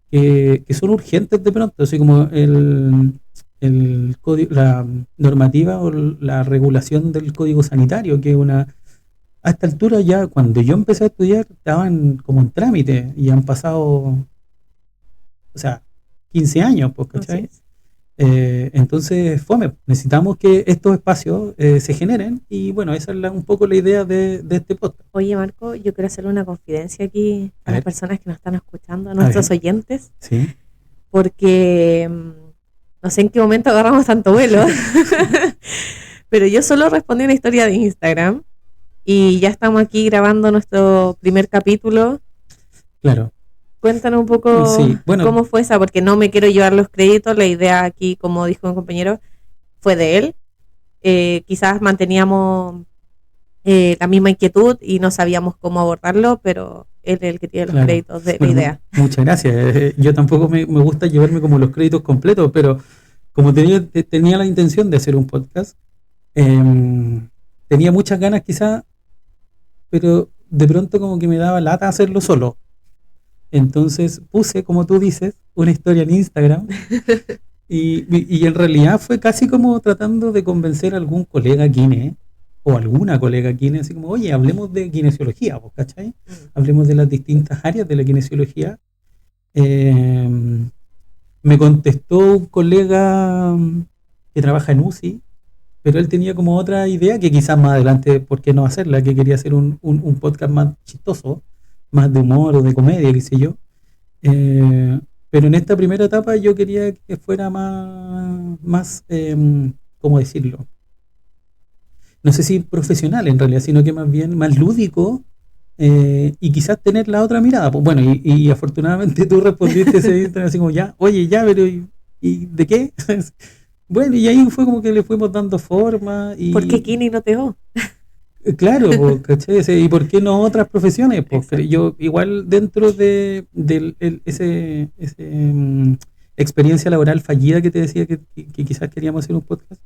que son urgentes de pronto, así como el código, la normativa o la regulación del Código Sanitario, que a esta altura ya, cuando yo empecé a estudiar, estaban como en trámite y han pasado, o sea, 15 años, pues, Así ¿cachai? es. Entonces, necesitamos que estos espacios se generen y bueno, esa es un poco la idea de este podcast. Oye, Marco, yo quiero hacerle una confidencia aquí A a las ver. personas que nos están escuchando, a nuestros oyentes, Sí, porque no sé en qué momento agarramos tanto vuelo, pero yo solo respondí una historia de Instagram y ya estamos aquí grabando nuestro primer capítulo. claro. Cuéntanos un poco Sí, bueno, cómo fue esa, porque no me quiero llevar los créditos, la idea aquí, como dijo un compañero, fue de él. Quizás manteníamos la misma inquietud y no sabíamos cómo abordarlo, pero él es el que tiene los claro. créditos de la Bueno, idea. muchas gracias. Yo tampoco me gusta llevarme como los créditos completos, pero como tenía la intención de hacer un podcast, tenía muchas ganas quizás, pero de pronto como que me daba lata hacerlo solo. Entonces puse, como tú dices, una historia en Instagram y en realidad fue casi como tratando de convencer a algún colega kine o alguna colega kine, así como, oye, hablemos de kinesiología, ¿vos cachai? Hablemos de las distintas áreas de la kinesiología. Me contestó un colega que trabaja en UCI, pero él tenía como otra idea que quizás más adelante, ¿por qué no hacerla? Que quería hacer un podcast más chistoso, más de humor o de comedia, qué sé yo. Pero en esta primera etapa yo quería que fuera más ¿cómo decirlo? No sé si profesional en realidad, sino que más bien más lúdico y quizás tener la otra mirada. Pues bueno, y afortunadamente tú respondiste ese Instagram así como, ya, oye, ya, pero ¿y de qué? Bueno, y ahí fue como que le fuimos dando forma y... ¿Por qué Kini no te va? Claro, pues, ¿cachai? ¿Y por qué no otras profesiones? Pues yo igual dentro de ese experiencia laboral fallida que te decía que quizás queríamos hacer un podcast,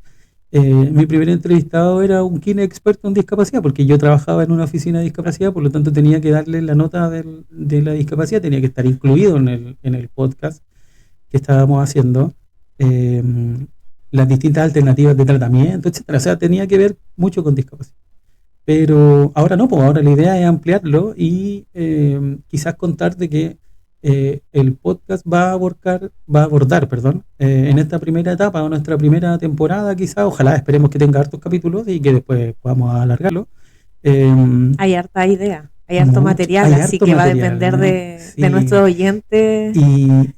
mi primer entrevistado era un kine experto en discapacidad, porque yo trabajaba en una oficina de discapacidad, por lo tanto tenía que darle la nota de la discapacidad, tenía que estar incluido en el podcast que estábamos haciendo, las distintas alternativas de tratamiento, etcétera. O sea, tenía que ver mucho con discapacidad. Pero ahora no, pues ahora la idea es ampliarlo y quizás contar de que el podcast va a abordar, en esta primera etapa o nuestra primera temporada, quizás, ojalá esperemos que tenga hartos capítulos y que después podamos alargarlo. Hay harta idea, hay harto material, hay así harto que va a material, depender sí. de nuestros oyentes Y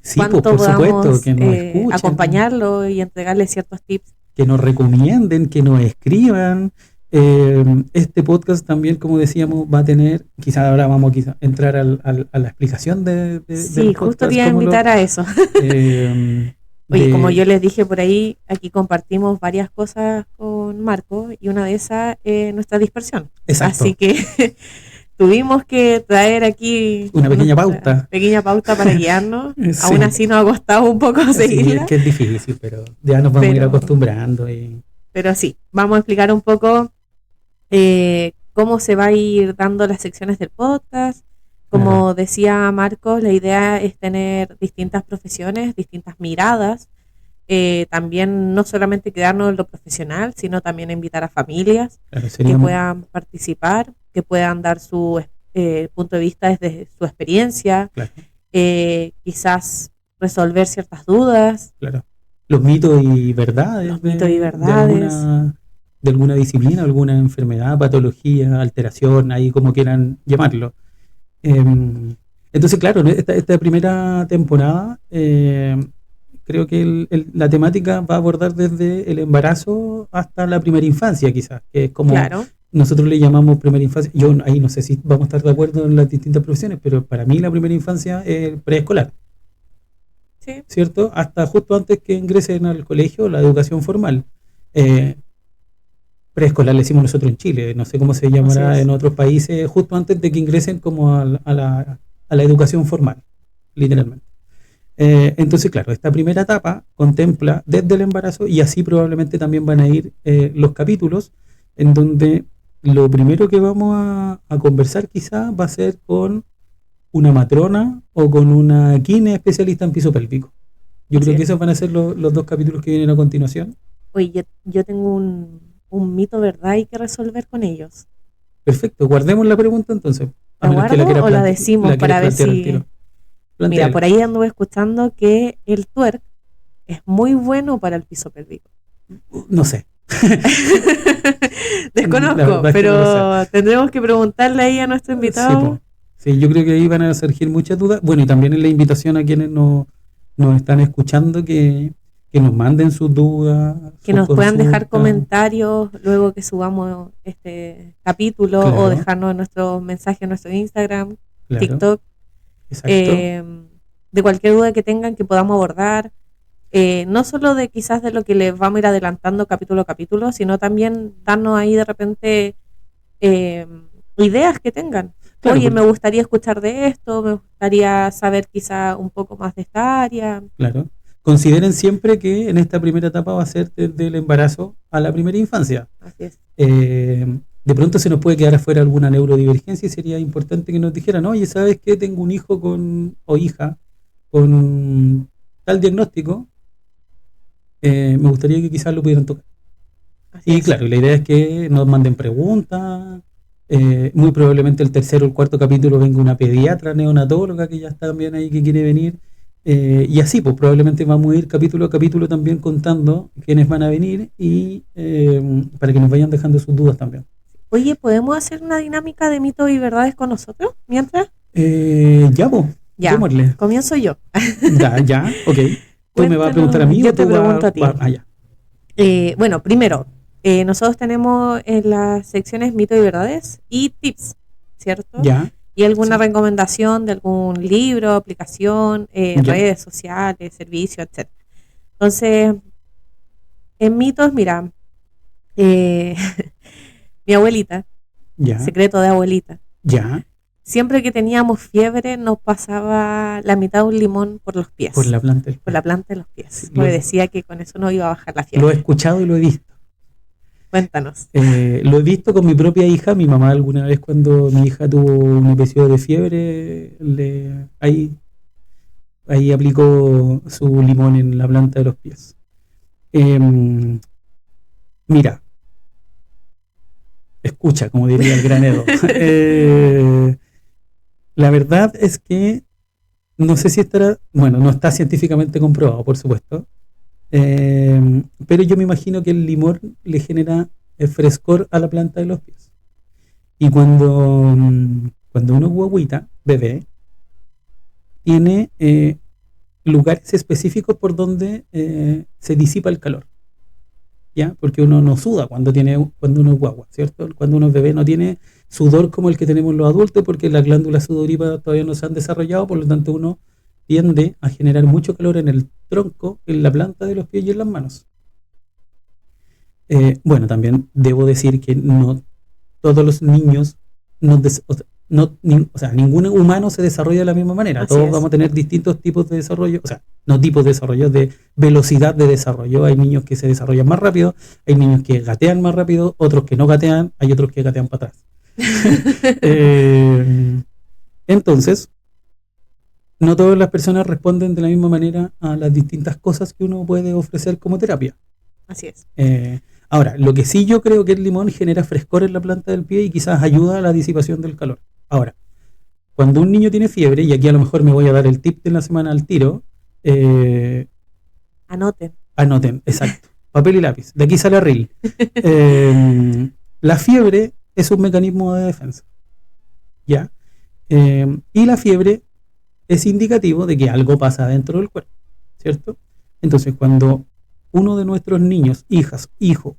sí, pues, cuánto por supuesto, podamos que nos escuchen, acompañarlo y entregarle ciertos tips. que nos recomienden, que nos escriban. Este podcast también, como decíamos, va a tener, quizás ahora vamos a entrar a la explicación Sí, del justo podcast. te iba a invitar a eso. Eh, Oye, como yo les dije por ahí, aquí compartimos varias cosas con Marco y una de esas es nuestra dispersión. Exacto. Así que tuvimos que traer aquí Una pequeña nuestra pauta. pequeña pauta para guiarnos. Sí. Aún así nos ha costado un poco Sí, seguirla. es que es difícil, pero ya nos vamos a ir acostumbrando. Pero sí, vamos a explicar un poco cómo se va a ir dando las secciones del podcast. Como decía Marcos, la idea es tener distintas profesiones, distintas miradas. También no solamente quedarnos en lo profesional, sino también invitar a familias que puedan participar, que puedan dar su punto de vista desde su experiencia, quizás resolver ciertas dudas. Claro. Los mitos y verdades. De alguna disciplina, alguna enfermedad, patología, alteración, ahí como quieran llamarlo. Entonces, claro, esta primera temporada, creo que la temática va a abordar desde el embarazo hasta la primera infancia, quizás, que es como nosotros le llamamos primera infancia. Yo ahí no sé si vamos a estar de acuerdo en las distintas profesiones, pero para mí la primera infancia es preescolar. Sí. ¿Cierto? Hasta justo antes que ingresen al colegio, la educación formal. Preescolar le decimos nosotros en Chile, no sé cómo se llamará en otros países, justo antes de que ingresen como a la educación formal, literalmente. Entonces, claro, esta primera etapa contempla desde el embarazo y así probablemente también van a ir los capítulos en donde lo primero que vamos a conversar quizá va a ser con una matrona o con una kine especialista en piso pélvico. Yo creo que esos van a ser los dos capítulos que vienen a continuación. Oye, yo tengo un mito, ¿verdad? Hay que resolver con ellos. Perfecto, guardemos la pregunta entonces. ¿La guardo o la decimos para ver si...? Mira, por ahí anduve escuchando que el twerk es muy bueno para el piso pélvico. No sé. Desconozco, pero no sé. Tendremos que preguntarle ahí a nuestro invitado. Sí, yo creo que ahí van a surgir muchas dudas. Bueno, y también en la invitación a quienes nos están escuchando que nos manden sus dudas. Que nos puedan dejar comentarios luego que subamos este capítulo o dejarnos nuestros mensajes en nuestro Instagram, TikTok. De cualquier duda que tengan que podamos abordar. No solo de quizás de lo que les vamos a ir adelantando capítulo a capítulo, sino también darnos ahí de repente ideas que tengan. Claro, oye, me gustaría escuchar de esto, me gustaría saber quizá un poco más de esta área. Claro. Consideren siempre que en esta primera etapa va a ser desde el embarazo a la primera infancia. Así es. De pronto se nos puede quedar afuera alguna neurodivergencia y sería importante que nos dijeran, oye, ¿sabes qué? Tengo un hijo o hija con tal diagnóstico. Me gustaría que quizás lo pudieran tocar. Así es. Claro, la idea es que nos manden preguntas. Muy probablemente el tercero o el cuarto capítulo venga una pediatra neonatóloga que ya está también ahí que quiere venir. Y así, pues probablemente vamos a ir capítulo a capítulo también contando quiénes van a venir y para que nos vayan dejando sus dudas también. Oye, ¿podemos hacer una dinámica de mitos y verdades con nosotros mientras? Ya, pues. Ya, comienzo yo. Ya, ok. ¿Tú me vas a preguntar a mí o te pregunto a ti? Ya. Bueno, primero, nosotros tenemos en las secciones mitos y verdades y tips, ¿cierto? Ya. ¿Y alguna recomendación de algún libro, aplicación, redes sociales, servicios, etcétera? Entonces, en mitos, mira, mi abuelita, secreto de abuelita, siempre que teníamos fiebre nos pasaba la mitad de un limón por los pies. Por la planta de los pies. Sí, porque decía que con eso no iba a bajar la fiebre. Lo he escuchado y lo he visto. Cuéntanos. Lo he visto con mi propia hija. Mi mamá alguna vez cuando mi hija tuvo un episodio de fiebre, ahí aplicó su limón en la planta de los pies. Mira, escucha, como diría el gran Edo. La verdad es que no sé si estará, bueno, no está científicamente comprobado, por supuesto, pero yo me imagino que el limón le genera frescor a la planta de los pies. Y cuando uno es guagüita, bebé, tiene lugares específicos por donde se disipa el calor. ¿ya? Porque uno no suda cuando uno es guagua, ¿cierto? Cuando uno es bebé no tiene sudor como el que tenemos los adultos, porque las glándulas sudoríparas todavía no se han desarrollado, por lo tanto uno tiende a generar mucho calor en el tronco, en la planta de los pies y en las manos. Bueno, también debo decir que no todos los niños, o sea, ningún humano se desarrolla de la misma manera. Así Todos es. vamos a tener distintos tipos de desarrollo, o sea, no tipos de desarrollo, de velocidad de desarrollo. Hay niños que se desarrollan más rápido, hay niños que gatean más rápido, otros que no gatean, hay otros que gatean para atrás. Entonces, no todas las personas responden de la misma manera a las distintas cosas que uno puede ofrecer como terapia. Así es. Ahora, lo que sí yo creo que el limón genera frescor en la planta del pie y quizás ayuda a la disipación del calor. Ahora, cuando un niño tiene fiebre, y aquí a lo mejor me voy a dar el tip de la semana al tiro, anoten, exacto, papel y lápiz, de aquí sale reel. La fiebre es un mecanismo de defensa, ¿ya? Y la fiebre es indicativo de que algo pasa dentro del cuerpo, ¿cierto? Entonces, cuando uno de nuestros niños, hijo,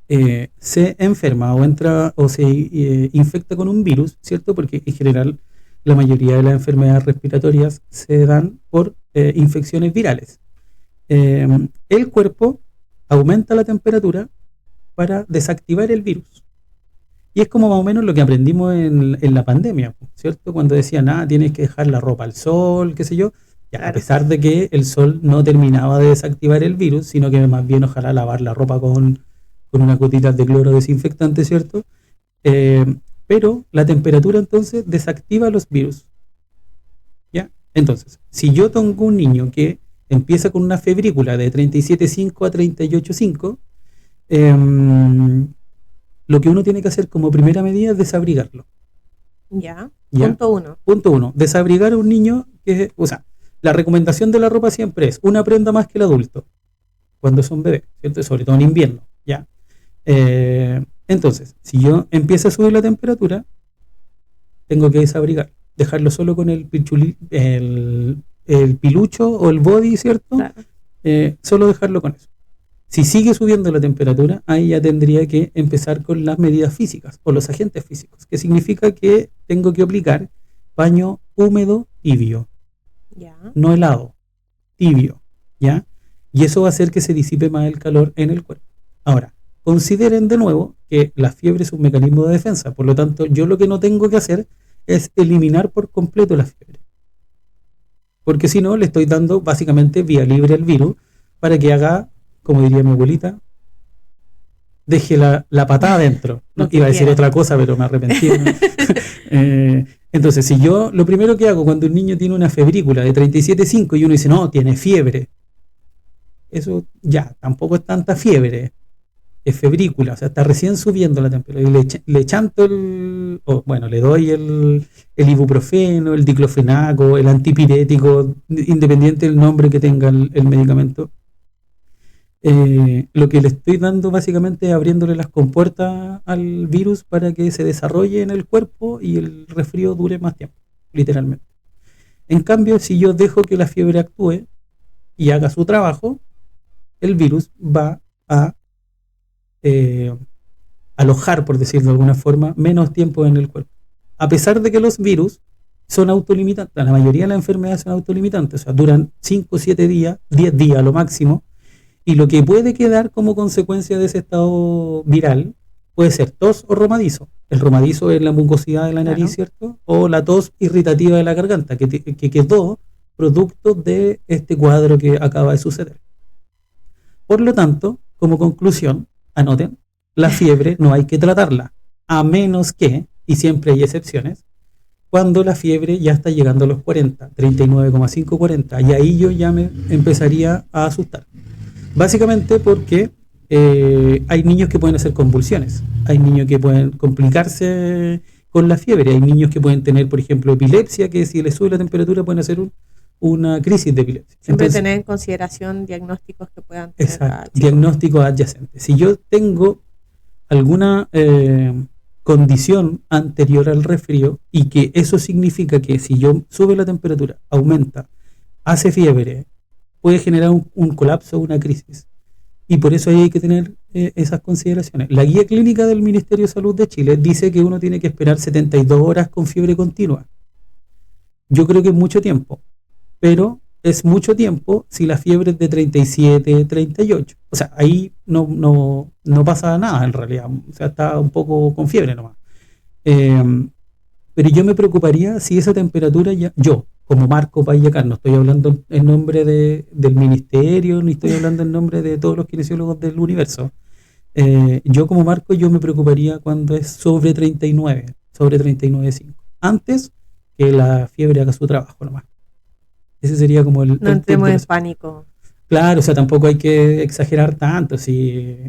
se enferma o entra o se infecta con un virus, ¿cierto? Porque en general la mayoría de las enfermedades respiratorias se dan por infecciones virales. El cuerpo aumenta la temperatura para desactivar el virus. Y es como más o menos lo que aprendimos en la pandemia, ¿cierto? Cuando decían, tienes que dejar la ropa al sol, qué sé yo. Ya, claro. A pesar de que el sol no terminaba de desactivar el virus, sino que más bien ojalá lavar la ropa con unas gotitas de cloro desinfectante, ¿cierto? Pero la temperatura entonces desactiva los virus. ¿Ya? Entonces, si yo tengo un niño que empieza con una febrícula de 37,5 a 38,5, lo que uno tiene que hacer como primera medida es desabrigarlo. ¿Ya? Punto uno. Desabrigar a un niño que, o sea, la recomendación de la ropa siempre es una prenda más que el adulto cuando son bebés, ¿cierto? Sobre todo en invierno, ¿ya? Entonces, si yo empiezo a subir la temperatura, tengo que desabrigar, dejarlo solo con el pilucho o el body, ¿cierto? Claro. Solo dejarlo con eso. Si sigue subiendo la temperatura, ahí ya tendría que empezar con las medidas físicas o los agentes físicos, que significa que tengo que aplicar paño húmedo tibio, ya. No helado, tibio, ¿ya? Y eso va a hacer que se disipe más el calor en el cuerpo. Ahora, consideren de nuevo que la fiebre es un mecanismo de defensa, por lo tanto, yo lo que no tengo que hacer es eliminar por completo la fiebre. Porque si no, le estoy dando básicamente vía libre al virus para que haga, como diría mi abuelita, deje la patada adentro. No iba a decir otra cosa, pero me arrepentí. Entonces, si yo lo primero que hago cuando un niño tiene una febrícula de 37,5 y uno dice, no, tiene fiebre, eso ya, tampoco es tanta fiebre, es febrícula, o sea, está recién subiendo la temperatura. Y le chanto le doy el ibuprofeno, el diclofenaco, el antipirético, independiente del nombre que tenga el medicamento. Lo que le estoy dando básicamente es abriéndole las compuertas al virus para que se desarrolle en el cuerpo y el resfrío dure más tiempo, literalmente. En cambio, si yo dejo que la fiebre actúe y haga su trabajo, el virus va a alojar, por decirlo de alguna forma, menos tiempo en el cuerpo. A pesar de que los virus son autolimitantes, la mayoría de las enfermedades son autolimitantes, o sea, duran 5, 7 días, 10 días a lo máximo. Y lo que puede quedar como consecuencia de ese estado viral puede ser tos o romadizo. El romadizo es la mucosidad de la nariz, claro, ¿cierto? O la tos irritativa de la garganta, que quedó producto de este cuadro que acaba de suceder. Por lo tanto, como conclusión, anoten, la fiebre no hay que tratarla, a menos que, y siempre hay excepciones, cuando la fiebre ya está llegando a los 40, 39,5, 40, y ahí yo ya me empezaría a asustar. Básicamente porque hay niños que pueden hacer convulsiones, hay niños que pueden complicarse con la fiebre, hay niños que pueden tener, por ejemplo, epilepsia, que si les sube la temperatura pueden hacer una crisis de epilepsia. Siempre entonces, tener en consideración diagnósticos que puedan tener. Exacto, diagnósticos adyacentes. Si yo tengo alguna condición anterior al resfrío y que eso significa que si yo sube la temperatura, aumenta, hace fiebre, puede generar un colapso, una crisis. Y por eso ahí hay que tener esas consideraciones. La guía clínica del Ministerio de Salud de Chile dice que uno tiene que esperar 72 horas con fiebre continua. Yo creo que es mucho tiempo, pero es mucho tiempo si la fiebre es de 37, 38. O sea, ahí no pasa nada en realidad. O sea, está un poco con fiebre nomás. Pero yo me preocuparía si esa temperatura ya, yo, como Marco Payacar, no estoy hablando en nombre del ministerio, ni estoy hablando en nombre de todos los kinesiólogos del universo. Yo como Marco, yo me preocuparía cuando es sobre 39, sobre 39,5. Antes que la fiebre haga su trabajo nomás. Ese sería como No entremos en pánico. Claro, o sea, tampoco hay que exagerar tanto.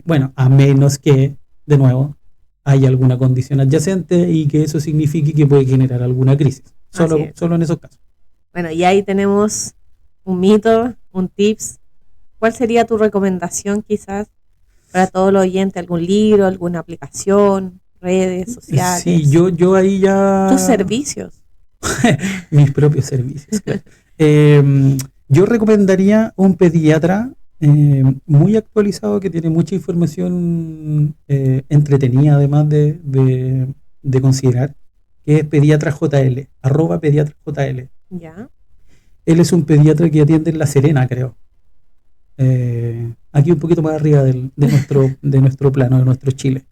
Bueno, a menos que, de nuevo, haya alguna condición adyacente y que eso signifique que puede generar alguna crisis. Solo en esos casos. Bueno, y ahí tenemos un mito, un tips. ¿Cuál sería tu recomendación quizás para todos los oyentes? ¿Algún libro, alguna aplicación, redes sociales? Sí, yo ahí ya... Tus servicios. Mis propios servicios, claro. Yo recomendaría un pediatra muy actualizado que tiene mucha información entretenida, además de considerar, que es Pediatra JL, @Pediatra JL. Ya. Él es un pediatra que atiende en La Serena, creo. Aquí un poquito más arriba de nuestro plano, de nuestro Chile.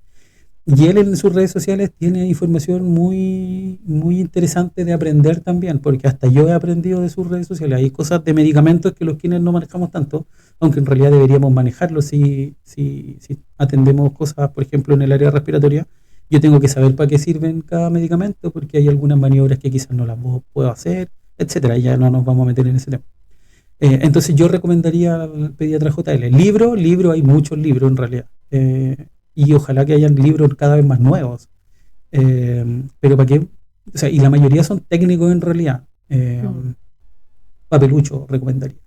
Y él en sus redes sociales tiene información muy, muy interesante de aprender también, porque hasta yo he aprendido de sus redes sociales. Hay cosas de medicamentos que los quienes no manejamos tanto, aunque en realidad deberíamos manejarlos si atendemos cosas, por ejemplo, en el área respiratoria. Yo tengo que saber para qué sirven cada medicamento, porque hay algunas maniobras que quizás no las puedo hacer, etcétera. Ya no nos vamos a meter en ese tema. Entonces yo recomendaría al pediatra JL. Libro, hay muchos libros en realidad. Y ojalá que hayan libros cada vez más nuevos. Pero para qué, o sea, y la mayoría son técnicos en realidad. Papelucho recomendaría.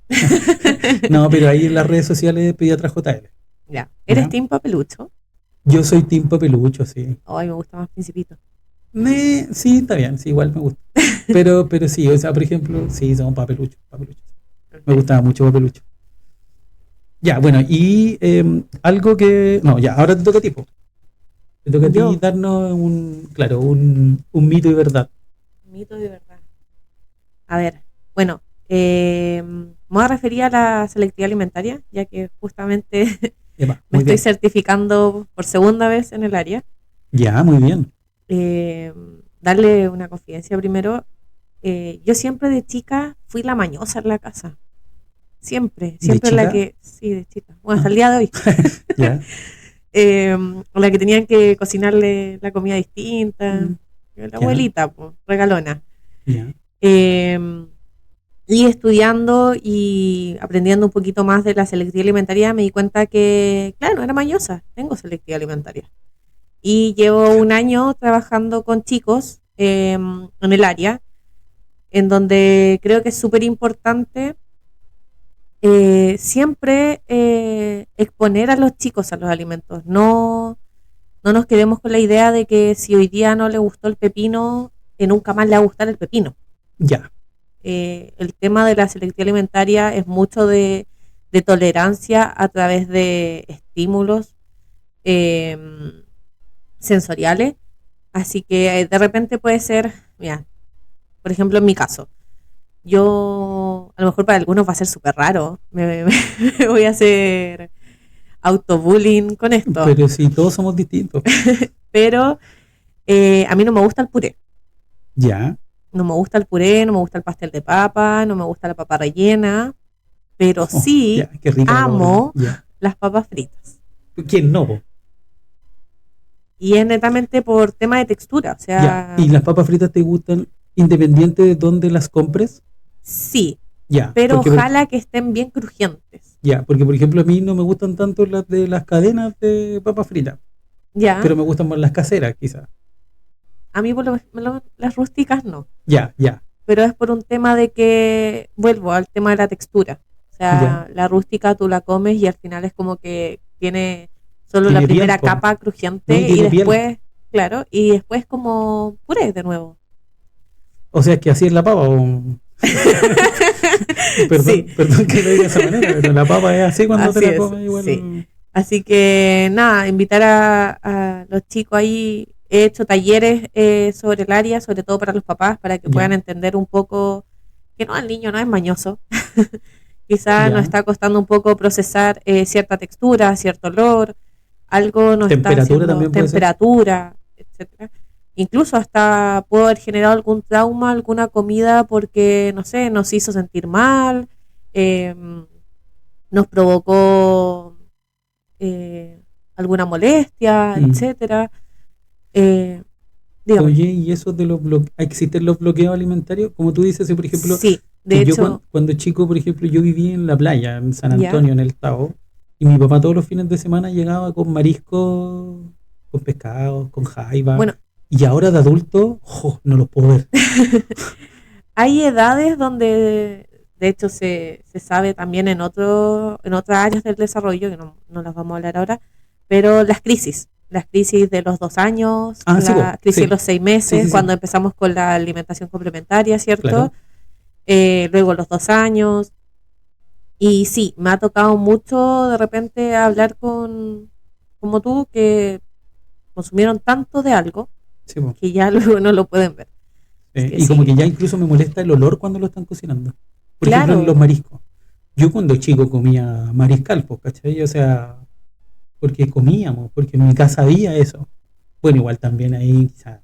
No, pero ahí en las redes sociales pediatra JL. Ya. ¿Eres team Papelucho? Yo soy team Papelucho, sí. Ay, me gusta más Principito. Sí, está bien, sí, igual me gusta. Pero sí, o sea, por ejemplo, sí, son Papelucho. Okay. Me gustaba mucho Papelucho. Ya, bueno, y algo que... No, ya, ahora te toca a ti, po. Te toca a ti darnos un mito y verdad. Mito y verdad. A ver, bueno, me voy a referir a la selectividad alimentaria, ya que justamente me estoy certificando por segunda vez en el área. Ya, muy bien. Darle una confidencia primero. Yo siempre de chica fui la mañosa en la casa. Siempre la que... Sí, de chica. Bueno, hasta el día de hoy. Yeah. La que tenían que cocinarle la comida distinta. La abuelita, pues, regalona. Yeah. Y estudiando y aprendiendo un poquito más de la selectividad alimentaria, me di cuenta que, claro, no era mañosa. Tengo selectividad alimentaria. Y llevo un año trabajando con chicos en el área, en donde creo que es súper importante siempre exponer a los chicos a los alimentos. No nos quedemos con la idea de que si hoy día no le gustó el pepino, nunca más le va a gustar el pepino. Ya. El tema de la selectividad alimentaria es mucho de tolerancia a través de estímulos sensoriales. Así que de repente puede ser, mira, por ejemplo en mi caso, yo, a lo mejor para algunos va a ser súper raro, me voy a hacer autobullying con esto. Pero sí, todos somos distintos. Pero a mí no me gusta el puré. Ya. No me gusta el puré, no me gusta el pastel de papa, no me gusta la papa rellena, pero sí amo las papas fritas. ¿Quién no? Y es netamente por tema de textura, o sea... ¿Y las papas fritas te gustan independiente de dónde las compres? Sí, pero ojalá que estén bien crujientes. Ya, porque por ejemplo a mí no me gustan tanto las de las cadenas de papas fritas. Ya. Pero me gustan más las caseras, quizás. A mí por las rústicas no. Ya. Pero es por un tema de que, vuelvo al tema de la textura. O sea, la rústica tú la comes y al final es como que tiene solo la primera capa crujiente y después, claro, y después como puré de nuevo. O sea, es que así es la papa. Perdón que lo diga de esa manera, pero la papa es así cuando así te la comes igual. Sí. Así que nada, invitar a los chicos ahí. He hecho talleres sobre el área, sobre todo para los papás, para que puedan Ya, entender un poco que no, el niño no es mañoso. Quizás nos ya. está costando un poco procesar cierta textura, cierto olor, algo nos está Temperatura haciendo también puede ser. temperatura, etcétera. Incluso hasta pudo haber generado algún trauma, alguna comida porque, no sé, nos hizo sentir mal, eh, nos provocó alguna molestia, Mm. etcétera. Eh, Dígame. Oye, ¿y eso de los bloqueos? ¿Existen los bloqueos alimentarios? Como tú dices, si, por ejemplo, Sí, de que yo hecho, cuando chico, por ejemplo, yo viví en la playa, en San ya. Antonio, en el Tao, y mi papá todos los fines de semana llegaba con mariscos, con pescados, con jaiba, Bueno, y ahora de adulto, ¡jo! No los puedo ver. hay edades donde, de hecho, se sabe también en otras áreas del desarrollo, que no las vamos a hablar ahora, pero las crisis de los 2 años, Ah, sí, vos, la crisis de sí, los seis sí, meses, sí, sí, cuando empezamos con la alimentación complementaria, ¿cierto? claro. Luego los 2 años. Y sí, me ha tocado mucho de repente hablar como tú, que consumieron tanto de algo Sí, po. que ya luego no lo pueden ver. Así que Y como que sí, ya incluso me molesta el olor cuando lo están cocinando. Por ejemplo, en claro, los mariscos. Yo cuando chico comía mariscal, pues, ¿cachai? O sea, porque comíamos, porque en mi casa había eso. Bueno, igual también ahí quizás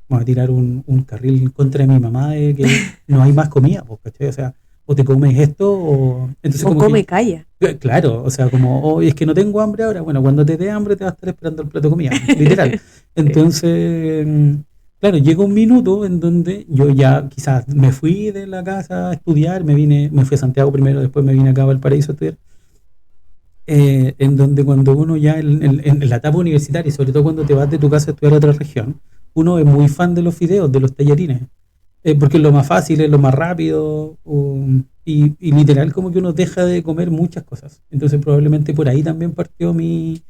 vamos a tirar un carril en contra de mi mamá de que no hay más comida, pues, ¿cachai? O sea, o te comes esto o... Entonces o como come que, y calla. claro, o sea, como, oh, es que no tengo hambre ahora. Bueno, cuando te dé hambre te vas a estar esperando el plato de comida, literal. Sí. Entonces, claro, llega un minuto en donde yo ya quizás me fui de la casa a estudiar, me fui a Santiago primero, después me vine acá a Valparaíso a estudiar, en donde cuando uno ya en la etapa universitaria, y sobre todo cuando te vas de tu casa a estudiar a otra región, uno es muy fan de los fideos, de los tallarines, porque es lo más fácil, es lo más rápido, y literal como que uno deja de comer muchas cosas. Entonces probablemente por ahí también partió mi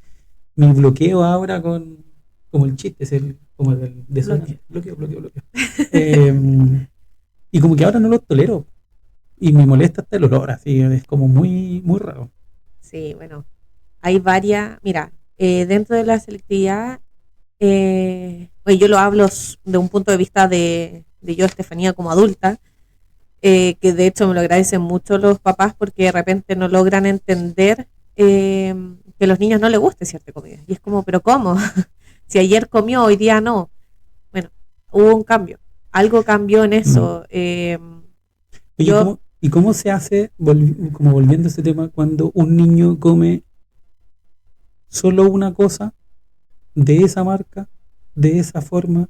bloqueo ahora con, como el chiste, es el, como el del Bloque. desodorante, bloqueo, bloqueo, bloqueo. Eh, y como que ahora no los tolero, y me molesta hasta el olor, así, es como muy, muy raro. Sí, bueno, hay varias. Mira, dentro de la selectividad, bueno, yo lo hablo de un punto de vista de yo, Estefanía, como adulta, que de hecho me lo agradecen mucho los papás porque de repente no logran entender que a los niños no les guste cierta comida. Y es como, ¿pero cómo? Si ayer comió, hoy día no. Bueno, hubo un cambio. Algo cambió en Mm. eso. Oye, Yo, y cómo se hace, como volviendo a este tema, cuando un niño come solo una cosa de esa marca, de esa forma?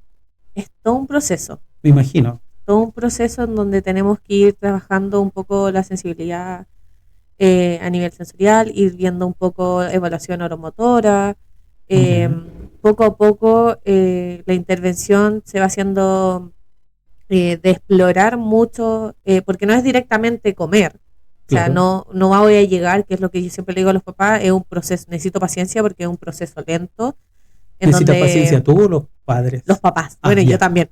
es todo un proceso. Me imagino. Todo un proceso en donde tenemos que ir trabajando un poco la sensibilidad a nivel sensorial, ir viendo un poco evaluación neuromotora. eh, Ya, Poco a poco la intervención se va haciendo de explorar mucho, porque no es directamente comer. O sea, claro. no voy a llegar, que es lo que yo siempre le digo a los papás, es un proceso, necesito paciencia porque es un proceso lento, en ¿Necesitas donde paciencia tú o los los padres? papás, Ah, bueno, y yo ya, también,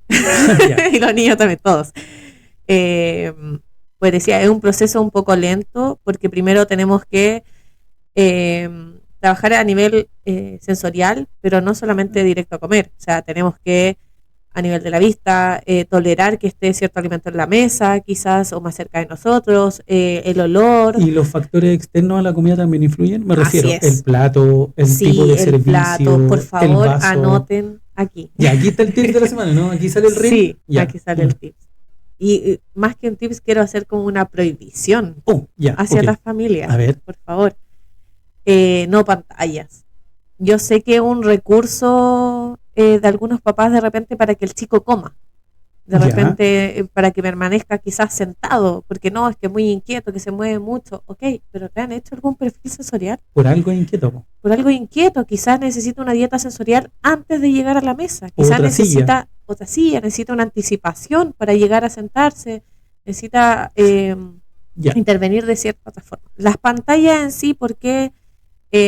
ya. y los niños también, todos. Eh, pues decía, es un proceso un poco lento porque primero tenemos que eh, trabajar a nivel sensorial, pero no solamente directo a comer. O sea, tenemos que, a nivel de la vista, tolerar que esté cierto alimento en la mesa, quizás, o más cerca de nosotros, el olor. ¿Y los factores externos a la comida también influyen? Me Así refiero, el es. plato, el tipo Sí, de el plato. Por servicio, el favor, vaso. anoten aquí. Ya, aquí está el tip de la semana, ¿no? Aquí sale el reel. Sí, Ya. aquí sale el tip. Y más que un tips, quiero hacer como una prohibición Oh, ya, hacia ok. las familias, A ver, por favor. No pantallas. Yo sé que es un recurso de algunos papás de repente para que el chico coma, de ya. repente para que permanezca quizás sentado, porque no, es que es muy inquieto, que se mueve mucho, ok, pero ¿te han hecho algún perfil sensorial? Por algo es inquieto, po. Por algo inquieto, quizás necesita una dieta sensorial antes de llegar a la mesa, quizás Otra silla. necesita otra silla, necesita una anticipación para llegar a sentarse, necesita Ya. intervenir de cierta otra forma. Las pantallas en sí, ¿por qué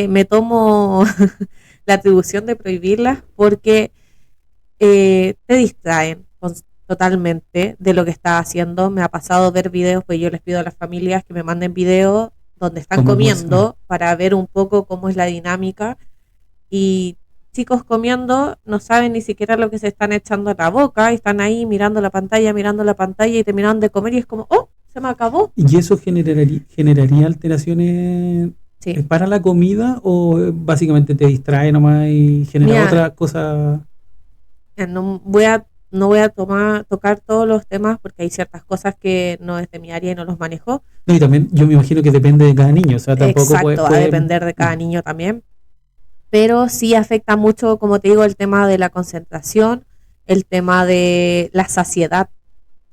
me tomo la atribución de prohibirlas? Porque te distraen totalmente de lo que estás haciendo. Me ha pasado ver videos, pues yo les pido a las familias que me manden videos donde están Como comiendo para ver un poco cómo es la dinámica. Y chicos comiendo no saben ni siquiera lo que se están echando a la boca, y están ahí mirando la pantalla y terminaron de comer y es como, oh, se me acabó. ¿Y eso generaría alteraciones Sí. para la comida o básicamente te distrae nomás y genera Mira, otra cosa? no voy a tocar todos los temas porque hay ciertas cosas que no es de mi área y no los manejo. No, y también yo me imagino que depende de cada niño, o sea, tampoco Exacto, va a depender de cada niño también. Pero sí afecta mucho, como te digo, el tema de la concentración, el tema de la saciedad,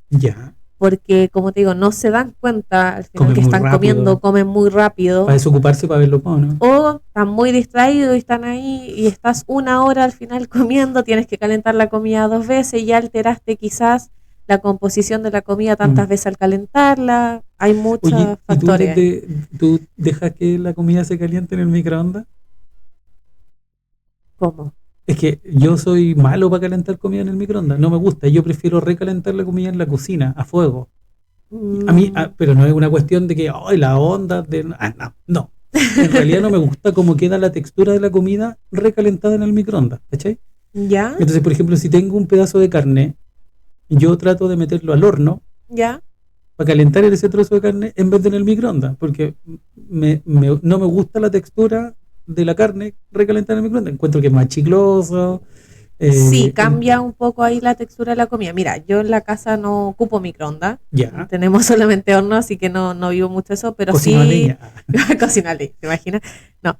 Ya, porque como te digo, no se dan cuenta al final comen que muy están comiendo, rápido, comen muy rápido, para desocuparse, para verlo, ¿no? o están muy distraídos y están ahí y estás una hora al final comiendo, tienes que calentar la comida 2 veces y ya alteraste quizás la composición de la comida tantas Mm. veces al calentarla, hay Oye, muchos ¿y factores ahí. tú dejas que la comida se caliente en el microondas? ¿Cómo? Es que yo soy malo para calentar comida en el microondas, no me gusta, yo prefiero recalentar la comida en la cocina, a fuego. A mí, Mm, pero no es una cuestión de que, ay, la onda, no, no. En realidad no me gusta cómo queda la textura de la comida recalentada en el microondas, ¿cachai? ¿Ya? Entonces, por ejemplo, si tengo un pedazo de carne, yo trato de meterlo al horno ¿Ya? para calentar ese trozo de carne en vez de en el microondas, porque no me gusta la textura de la carne recalentada en el microondas. Encuentro que es más chicloso. Sí, eh, cambia un poco ahí la textura de la comida. Mira, yo en la casa no ocupo microondas, ya, tenemos solamente horno, así que no vivo mucho eso, pero cocino a sí, leña. cocinar, ¿te imaginas? No.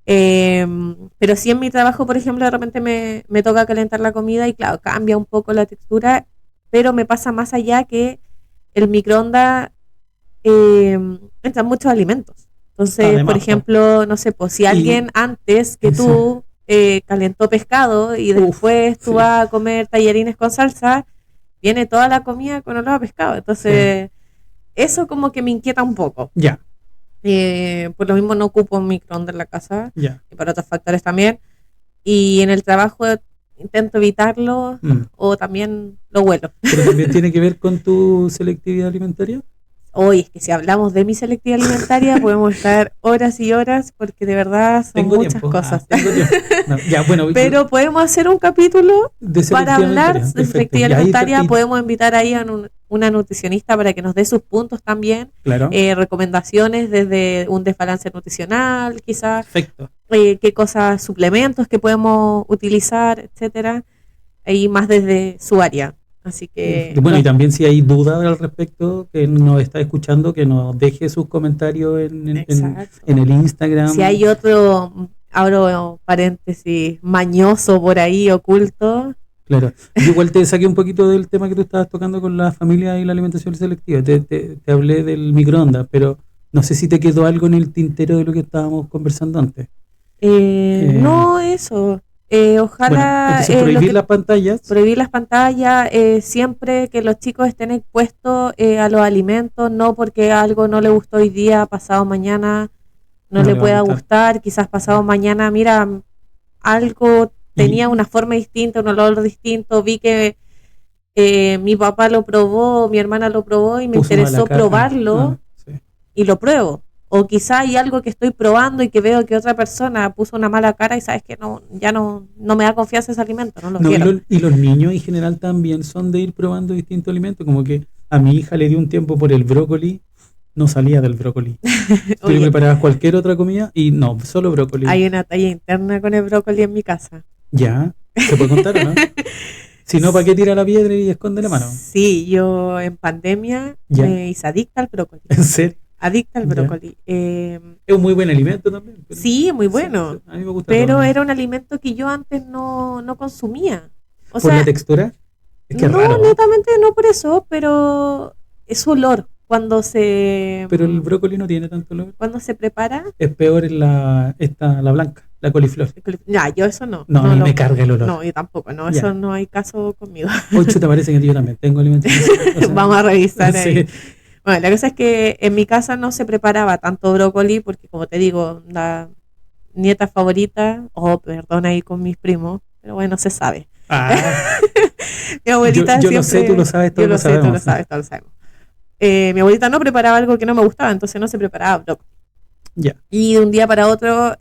Pero sí en mi trabajo, por ejemplo, de repente me toca calentar la comida y claro, cambia un poco la textura, pero me pasa más allá que el microondas entran muchos alimentos. Entonces, por Además, po. ejemplo, no sé, pues si Y alguien antes que esa, tú calentó pescado y uff, después tú sí, vas a comer tallarines con salsa, viene toda la comida con olor a pescado. sí, Entonces, eso como que me inquieta un poco. ya, Por lo mismo no ocupo un microondas en la casa ya. y para otros factores también. Y en el trabajo intento evitarlo Mm. o también lo huelo. Pero también tiene que ver con tu selectividad alimentaria. Hoy es que si hablamos de mi selectividad alimentaria podemos estar horas y horas porque de verdad son Tengo muchas tiempo, cosas. tengo tiempo. No, ya, bueno, Pero podemos hacer un capítulo de para selectividad hablar alimentaria, de perfecto. selectividad Y ahí, alimentaria. Podemos invitar ahí a una nutricionista para que nos dé sus puntos también, claro, recomendaciones desde un desbalance nutricional, quizás, perfecto. qué cosas, suplementos que podemos utilizar, etcétera, ahí más desde su área. Así que, Bueno, y también si hay dudas al respecto, que nos está escuchando, que nos deje sus comentarios exacto. en el Si Instagram. hay otro, abro paréntesis, mañoso por ahí oculto, Claro, yo igual te saqué un poquito del tema que tú estabas tocando con la familia y la alimentación selectiva. Te hablé del microondas, pero no sé si te quedó algo en el tintero de lo que estábamos conversando antes. Eh, no eso. bueno, Ojalá entonces prohibir las pantallas prohibir las pantallas, siempre que los chicos estén expuestos a los alimentos, no porque algo no le gustó hoy día, pasado mañana no no le le va a pueda gustar. gustar, quizás pasado mañana, mira, algo Y, tenía una forma distinta, un olor distinto, vi que mi papá lo probó, mi hermana lo probó y me puso mala interesó cara. probarlo Sí. y lo pruebo. O quizá hay algo que estoy probando y que veo que otra persona puso una mala cara y sabes que no, ya no me da confianza ese alimento, no lo No, quiero. y los niños en general también son de ir probando distintos alimentos, como que a mi hija le dio un tiempo por el brócoli, no salía del brócoli. Tú le Oye, preparabas cualquier otra comida y no, solo brócoli. hay una talla interna con el brócoli en mi casa. Ya, ¿se puede contar o no? Si no, ¿para qué tira la piedra y esconde la mano? Sí, yo en pandemia Ya, me hice adicta al brócoli. en serio. Adicta al Ya. brócoli. Es un muy buen alimento también. Pero, Sí, muy sí, bueno. sí, a mí me gusta todo. Pero era un alimento que yo antes no consumía. O ¿Por la sea, textura? Es que es no raro, ¿eh? netamente no por eso, pero es su olor. Pero el brócoli no tiene tanto olor. Cuando se prepara, Es peor en la blanca, la coliflor. ya, yo eso no. No, a mí me carga el olor. No, yo tampoco, no, Ya. eso no hay caso conmigo. Ocho, ¿te parece que yo también tengo alimentación? O sea, Vamos a revisar ahí. sí. Bueno, la cosa es que en mi casa no se preparaba tanto brócoli porque, como te digo, la nieta favorita, perdón ahí con mis primos, pero bueno, se sabe. Ah, Mi abuelita yo lo sé, siempre, tú lo sabes, yo todos lo lo sé, tú lo sabemos. sabes, todos lo sabemos. Mi abuelita no preparaba algo que no me gustaba, entonces no se preparaba brócoli. Ya. Y de un día para otro,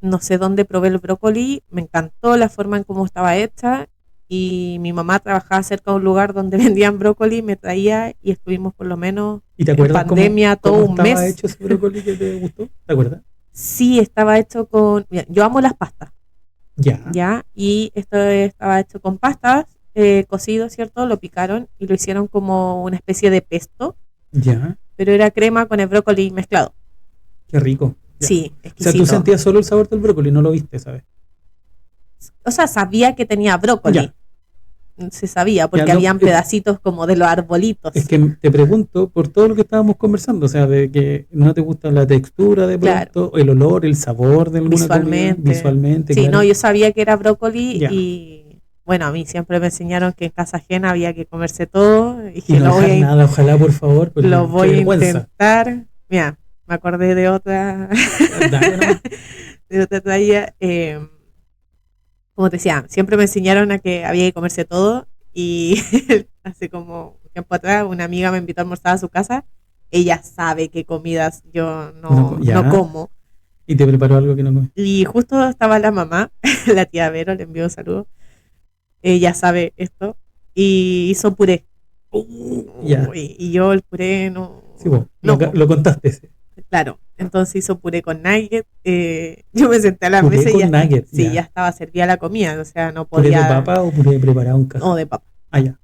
no sé dónde probé el brócoli, me encantó la forma en cómo estaba hecha y mi mamá trabajaba cerca de un lugar donde vendían brócoli, me traía y estuvimos por lo menos ¿Y te en acuerdas pandemia todo cómo un estaba mes. hecho ese brócoli que te gustó? ¿Te acuerdas? Sí, estaba hecho con... Mira, yo amo las pastas, Ya, ¿ya? Y esto estaba hecho con pastas, cocido, ¿cierto? Lo picaron y lo hicieron como una especie de pesto, ya, pero era crema con el brócoli mezclado. qué rico. Ya. Sí, O sea, tú exquisito. sentías solo el sabor del brócoli, no lo viste, ¿sabes? O sea, sabía que tenía Ya, brócoli, se sabía, ya porque no, habían pedacitos como de los arbolitos. es que te pregunto por todo lo que estábamos conversando, o sea, de que no te gusta la textura de Claro, pronto, el olor, el sabor de alguna comida, visualmente. visualmente, Sí, no, claro. yo sabía que era brócoli Ya. y bueno, a mí siempre me enseñaron que en casa ajena había que comerse todo y Y dije, no dejar nada, ojalá, por favor, lo porque qué voy a vergüenza. intentar. Mira, me acordé de otra, Dale nomás. de otra talla. Como te decía, siempre me enseñaron a que había que comerse todo y hace como un tiempo atrás una amiga me invitó a almorzar a su casa. Ella sabe qué comidas yo No, no ya. como. Y te preparó algo que no comes. Y justo estaba la mamá, la tía Vero, le envió un saludo. Ella sabe esto. Y hizo puré. Ya. Y yo el puré no. Sí, vos, No, po, lo contaste ese. claro. Entonces hizo puré con nugget. Yo me senté a la Puré mesa y con ya, nuggets, sí, ya ya. estaba servida la comida. O sea, no ¿Puré de podía. papa o puré preparado en casa? No, de papa. Ah, ya.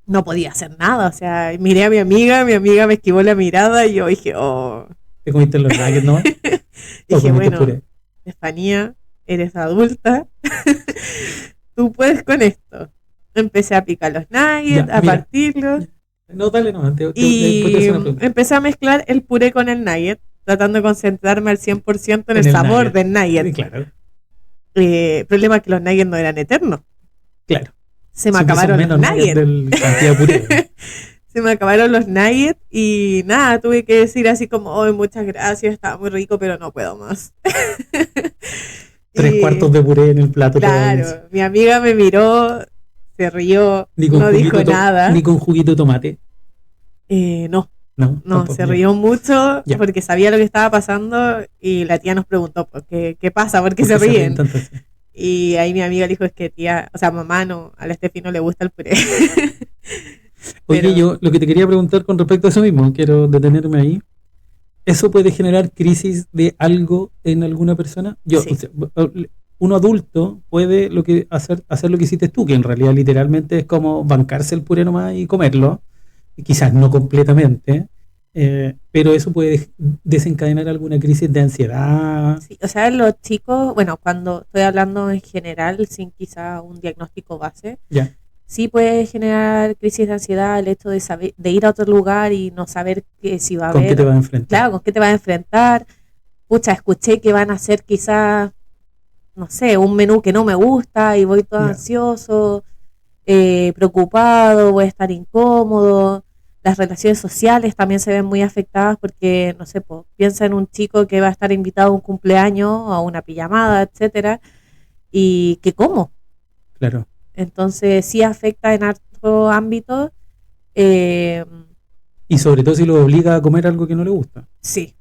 No podía hacer nada. O sea, miré a mi amiga me esquivó la mirada y yo dije, oh. ¿Te comiste los nuggets nomás? ¿O Dije, comiste bueno, puré? Estefanía, eres adulta. Tú puedes con esto. Empecé a picar los Ya, nuggets, a mira. partirlos No, dale nomás. Después te y hago una pregunta. empecé a mezclar el puré con el nugget, tratando de concentrarme al 100% en el En el sabor nugget. del nugget. Claro, Problema es que los nuggets no eran eternos. claro. Se me Siempre son acabaron los menos nuggets nuggets. del cantidad de puré. Se me acabaron los nuggets y nada, tuve que decir así como, oh, muchas gracias, estaba muy rico, pero no puedo más. Tres Y cuartos de puré en el plato todavía. claro, mi amiga me miró, se rió, Ni con no dijo juguito, nada. ni con juguito de tomate. No, No, no, tampoco. se Ya. rió mucho Ya. porque sabía lo que estaba pasando y la tía nos preguntó, pues, ¿qué pasa? ¿Por qué ¿Por se qué ríen? tanto así? Y ahí mi amiga le dijo, es que tía, o sea, mamá no, a la Estefi no le gusta el puré. Oye, Pero yo lo que te quería preguntar con respecto a eso mismo, quiero detenerme ahí. ¿Eso puede generar crisis de algo en alguna persona? O sí, sea, uno adulto puede hacer lo que hiciste tú, que en realidad literalmente es como bancarse el puré nomás y comerlo, y quizás no completamente, pero eso puede desencadenar alguna crisis de ansiedad. sí, o sea, los chicos, bueno, cuando estoy hablando en general, sin quizá un diagnóstico base, Ya, sí puede generar crisis de ansiedad el hecho de saber, de ir a otro lugar y no saber que si va a ¿con qué te haber, vas a enfrentar? claro, con qué te vas a enfrentar. Pucha, escuché que van a hacer quizás, no sé, un menú que no me gusta y voy todo Ya, ansioso, preocupado, voy a estar incómodo. Las relaciones sociales también se ven muy afectadas porque, no sé, po, piensa en un chico que va a estar invitado a un cumpleaños, a una pijamada, etcétera, y que como. claro. Entonces sí afecta en otro ámbito. eh, Y sobre todo si lo obliga a comer algo que no le gusta. sí,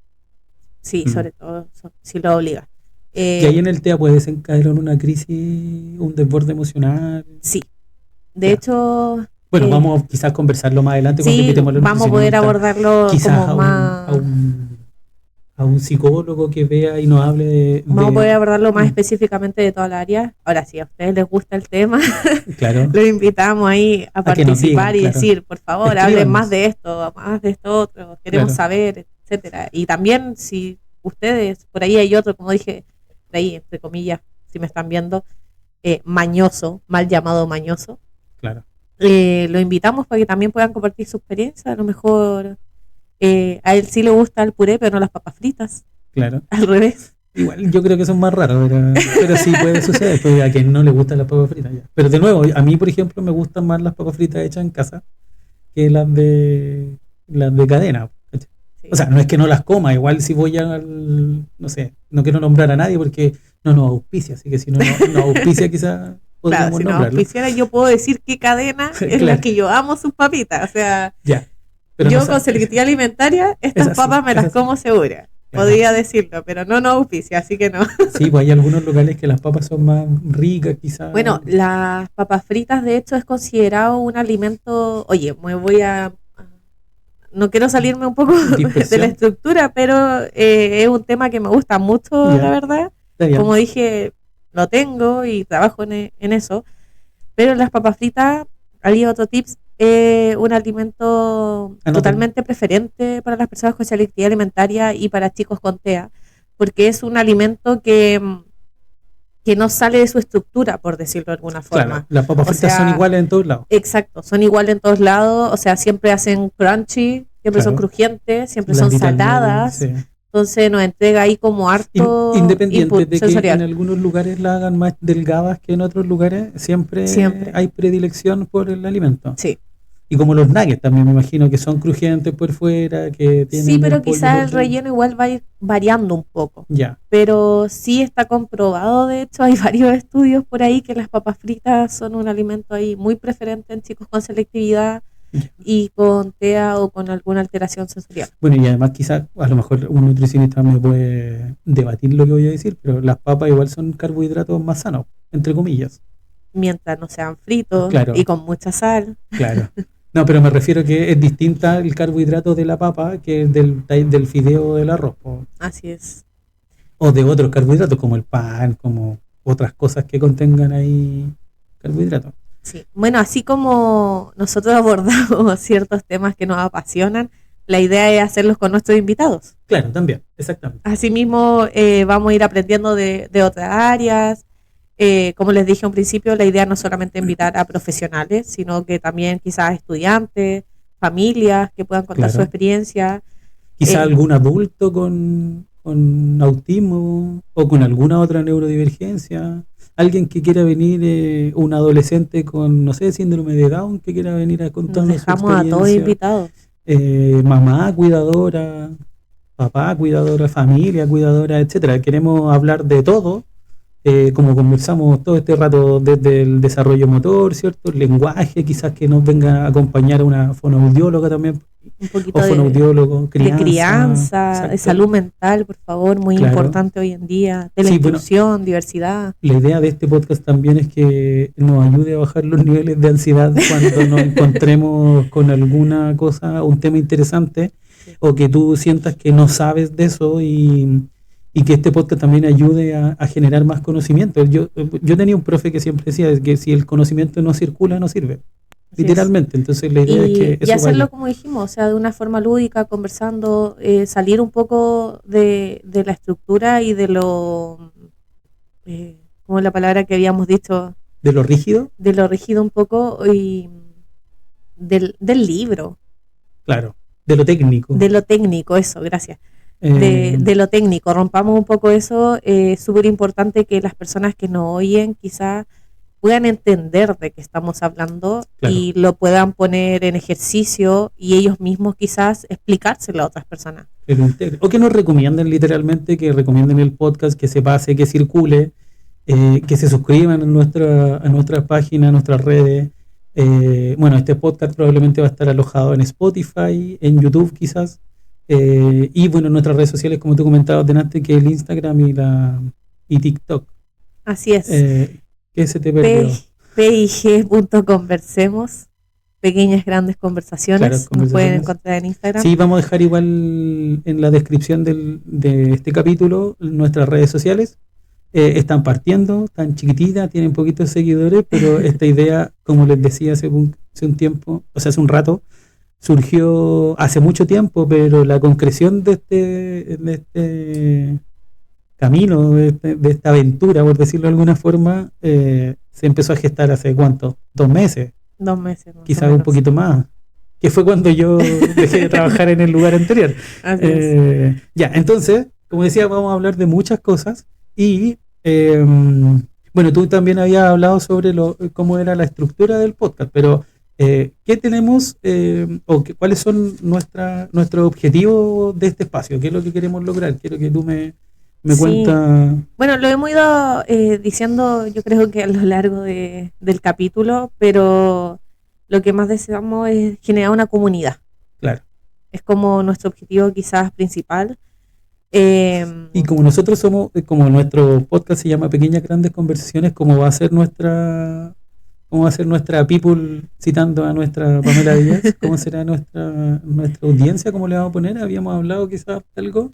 sí, Mm. sobre todo si lo obliga. Y ahí en Eh, el TEA puede desencadenar una crisis, un desborde emocional. sí, de Ya. hecho, Bueno, eh, vamos quizás conversarlo más adelante cuando sí, invitemos a los vamos a poder nutricionistas, abordarlo quizás como más, a un psicólogo que vea y nos hable vamos a poder abordarlo más mm, específicamente de toda la área. Ahora, si a ustedes les gusta el tema, claro, los invitamos ahí a a que nos participar digan, y claro, decir, por favor, hablen más escríbanos, de esto, más de esto otro, queremos claro, saber, etcétera. Y también si ustedes, por ahí hay otro, como dije, por ahí, entre comillas, si me están viendo, mañoso, mal llamado mañoso, claro, lo invitamos para que también puedan compartir su experiencia. A lo mejor a él sí le gusta el puré, pero no las papas fritas, claro. al revés. Igual yo creo que son más raros, pero sí puede suceder, pues a quien no le gustan las papas fritas ya. Pero de nuevo, a mí, por ejemplo, me gustan más las papas fritas hechas en casa que las de cadena. ¿Cachai? Sí. O sea, no es que no las coma, igual si voy al, no sé, no quiero nombrar a nadie porque no nos auspicia, así que si no nos auspicia quizás Claro, podríamos si nos nombrarlo. auspiciara, yo puedo decir qué cadena es la Claro, que yo amo sus papitas. O sea, ya. Pero yo no con sabe. selectividad alimentaria, estas Es así, papas me es las así. como segura. Claro. Podría decirlo, pero no auspicia, así que no. Sí, pues hay algunos locales que las papas son más ricas, quizás. Bueno, las papas fritas de hecho es considerado un alimento, oye, me voy a, no quiero salirme un poco de la Dispersión. estructura, pero es un tema que me gusta mucho, la Ya, verdad. está Como bien. dije, lo tengo y trabajo en eso, pero las papas fritas, hay otro tips, un alimento Anótenlo. totalmente preferente para las personas con selectividad alimentaria y para chicos con TEA, porque es un alimento que no sale de su estructura, por decirlo de alguna Claro, forma. las papas O fritas son sea, iguales en todos lados. exacto, son iguales en todos lados, o sea, siempre hacen crunchy, siempre son Claro, crujientes, siempre son blandita al medio, saladas, sí. entonces nos entrega ahí como harto Independiente input de que en sensorial, algunos lugares la hagan más delgadas que en otros lugares, siempre siempre, hay predilección por el alimento. sí. Y como los nuggets también me imagino que son crujientes por fuera, que Sí, tienen el pero pollo quizás por el dentro. relleno igual va a ir variando un poco. Ya. Pero sí está comprobado, de hecho, hay varios estudios por ahí que las papas fritas son un alimento ahí muy preferente en chicos con selectividad Ya. y con TEA o con alguna alteración sensorial. Bueno, y además quizás a lo mejor un nutricionista me puede debatir lo que voy a decir, pero las papas igual son carbohidratos más sanos, entre comillas. Mientras no sean fritos y Claro, con mucha sal. claro. No, pero me refiero que es distinta el carbohidrato de la papa que del fideo o del arroz, Así es. o de otros carbohidratos como el pan, como otras cosas que contengan ahí carbohidratos. Sí. Bueno, así como nosotros abordamos ciertos temas que nos apasionan, la idea es hacerlos con nuestros invitados. Claro, también, exactamente. Asimismo, vamos a ir aprendiendo de otras áreas. Como les dije al principio, la idea no es solamente invitar a profesionales, sino que también quizás estudiantes, familias que puedan contar su Claro. experiencia. Quizá Eh, algún adulto con autismo o con alguna otra neurodivergencia, alguien que quiera venir, un adolescente con, no sé, síndrome de Down, que quiera venir a nos contarnos su dejamos a todos experiencia, invitados. mamá cuidadora, papá cuidadora, familia cuidadora, etcétera. Queremos hablar de todo, como conversamos todo este rato desde el desarrollo motor, ¿cierto? El lenguaje, quizás que nos venga a acompañar una fonoaudióloga también, Un o poquito fonoaudiólogo, de crianza, crianza, de exacto. salud mental, por favor, muy Claro. importante hoy en día, de la Sí, bueno, inclusión, diversidad. la idea de este podcast también es que nos ayude a bajar los niveles de ansiedad cuando nos encontremos con alguna cosa, un tema interesante, Sí. o que tú sientas que no sabes de eso y que este podcast también ayude a generar más conocimiento. Yo tenía un profe que siempre decía que si el conocimiento no circula, no sirve, Así es. literalmente. Entonces la idea es que Y eso hacerlo vaya. como dijimos, o sea, de una forma lúdica, conversando, salir un poco de la estructura y de lo, como la palabra que habíamos dicho, De lo rígido, de lo rígido un poco y del libro, claro, de lo técnico. de lo técnico, eso, gracias. Eh, De lo técnico, rompamos un poco eso, es súper importante que las personas que nos oyen quizás puedan entender de qué estamos hablando claro. y lo puedan poner en ejercicio y ellos mismos quizás explicárselo a otras personas. Que lo integre. O que nos recomienden literalmente, que recomienden el podcast, que se pase, que circule, que se suscriban a nuestra página, a nuestras redes. Bueno, este podcast probablemente va a estar alojado en Spotify, en YouTube quizás. Y bueno, en nuestras redes sociales, como tú comentabas delante, que el Instagram y TikTok. Así es. ¿Qué se te perdió? pig.conversemos, pequeñas grandes conversaciones, Claro, nos pueden conversaciones. encontrar en Instagram. Sí, vamos a dejar igual en la descripción de este capítulo nuestras redes sociales. Están partiendo, están chiquititas, tienen poquitos seguidores, pero esta idea, como les decía hace un tiempo, o sea, hace un rato, surgió hace mucho tiempo, pero la concreción de este camino, de esta aventura, por decirlo de alguna forma, se empezó a gestar hace ¿cuánto? 2 meses, 2 meses más o quizás un menos. poquito más, que fue cuando yo dejé de trabajar en el lugar anterior. Así es. Ya, entonces, como decía, vamos a hablar de muchas cosas y bueno, tú también habías hablado sobre cómo era la estructura del podcast, pero ¿qué tenemos cuáles son nuestros objetivos de este espacio? ¿Qué es lo que queremos lograr? Quiero que tú me Sí. cuentas. Bueno, lo hemos ido diciendo, yo creo que a lo largo del capítulo, pero lo que más deseamos es generar una comunidad. Claro. Es como nuestro objetivo quizás principal. Y como nosotros somos, como nuestro podcast se llama Pequeñas Grandes Conversaciones, cómo va a ser nuestra people, citando a nuestra Pamela Díaz, cómo será nuestra audiencia, cómo le vamos a poner, habíamos hablado quizás algo,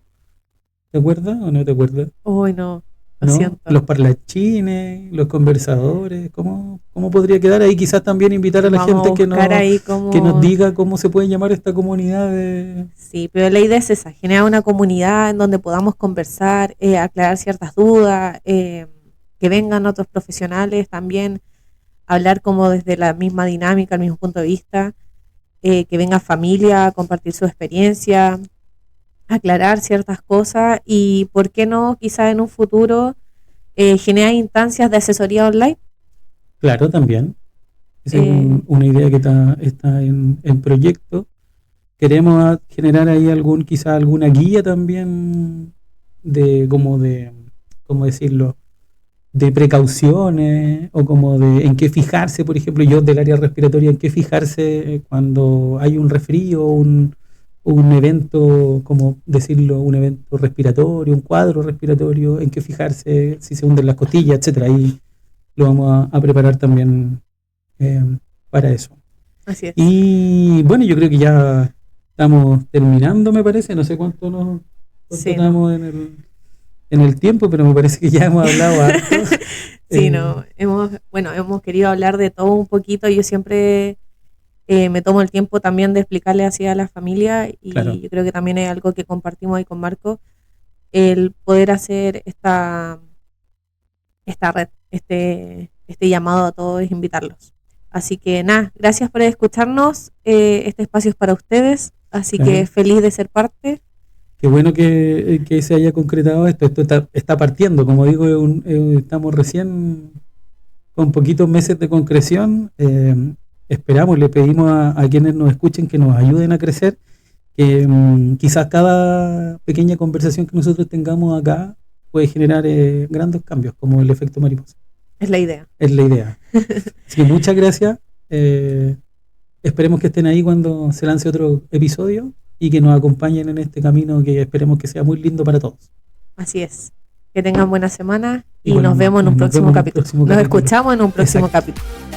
¿te acuerdas o no te acuerdas? Uy, no, lo ¿No? siento. Los parlanchines, los conversadores, ¿cómo podría quedar ahí? Quizás también invitar a la Vamos gente a buscar ahí como... que nos diga cómo se puede llamar esta comunidad de... Sí, pero la idea es esa, generar una comunidad en donde podamos conversar, aclarar ciertas dudas, que vengan otros profesionales también, hablar como desde la misma dinámica, el mismo punto de vista, que venga familia a compartir su experiencia, aclarar ciertas cosas y, ¿por qué no, quizás en un futuro, generar instancias de asesoría online? Claro, también. Esa es una idea que está en proyecto. Queremos generar ahí quizá alguna guía también ¿cómo decirlo? De precauciones o como de en qué fijarse, por ejemplo, yo del área respiratoria, en qué fijarse cuando hay un resfrío, un evento, como decirlo, un evento respiratorio, un cuadro respiratorio, en qué fijarse si se hunden las costillas, etcétera. Ahí lo vamos a preparar también eh, para eso. Así es. Y bueno, yo creo que ya estamos terminando, me parece, no sé cuánto estamos en el tiempo, pero me parece que ya hemos hablado harto. Sí, no, hemos querido hablar de todo un poquito. Yo siempre me tomo el tiempo también de explicarle así a la familia y Claro. yo creo que también es algo que compartimos ahí con Marco, el poder hacer esta red, este llamado a todos y invitarlos. Así que nada, gracias por escucharnos. Este espacio es para ustedes, así Claro. que feliz de ser parte. Qué bueno que se haya concretado esto. Esto está partiendo, como digo, estamos recién con poquitos meses de concreción. Esperamos, le pedimos a quienes nos escuchen que nos ayuden a crecer, que quizás cada pequeña conversación que nosotros tengamos acá puede generar grandes cambios, como el efecto mariposa. Es la idea. Es la idea. Así que muchas gracias. Esperemos que estén ahí cuando se lance otro episodio y que nos acompañen en este camino que esperemos que sea muy lindo para todos. Así es. Que tengan buena semana y Igual nos vemos en un próximo capítulo. Nos capítulo. escuchamos en un próximo Exacto. capítulo.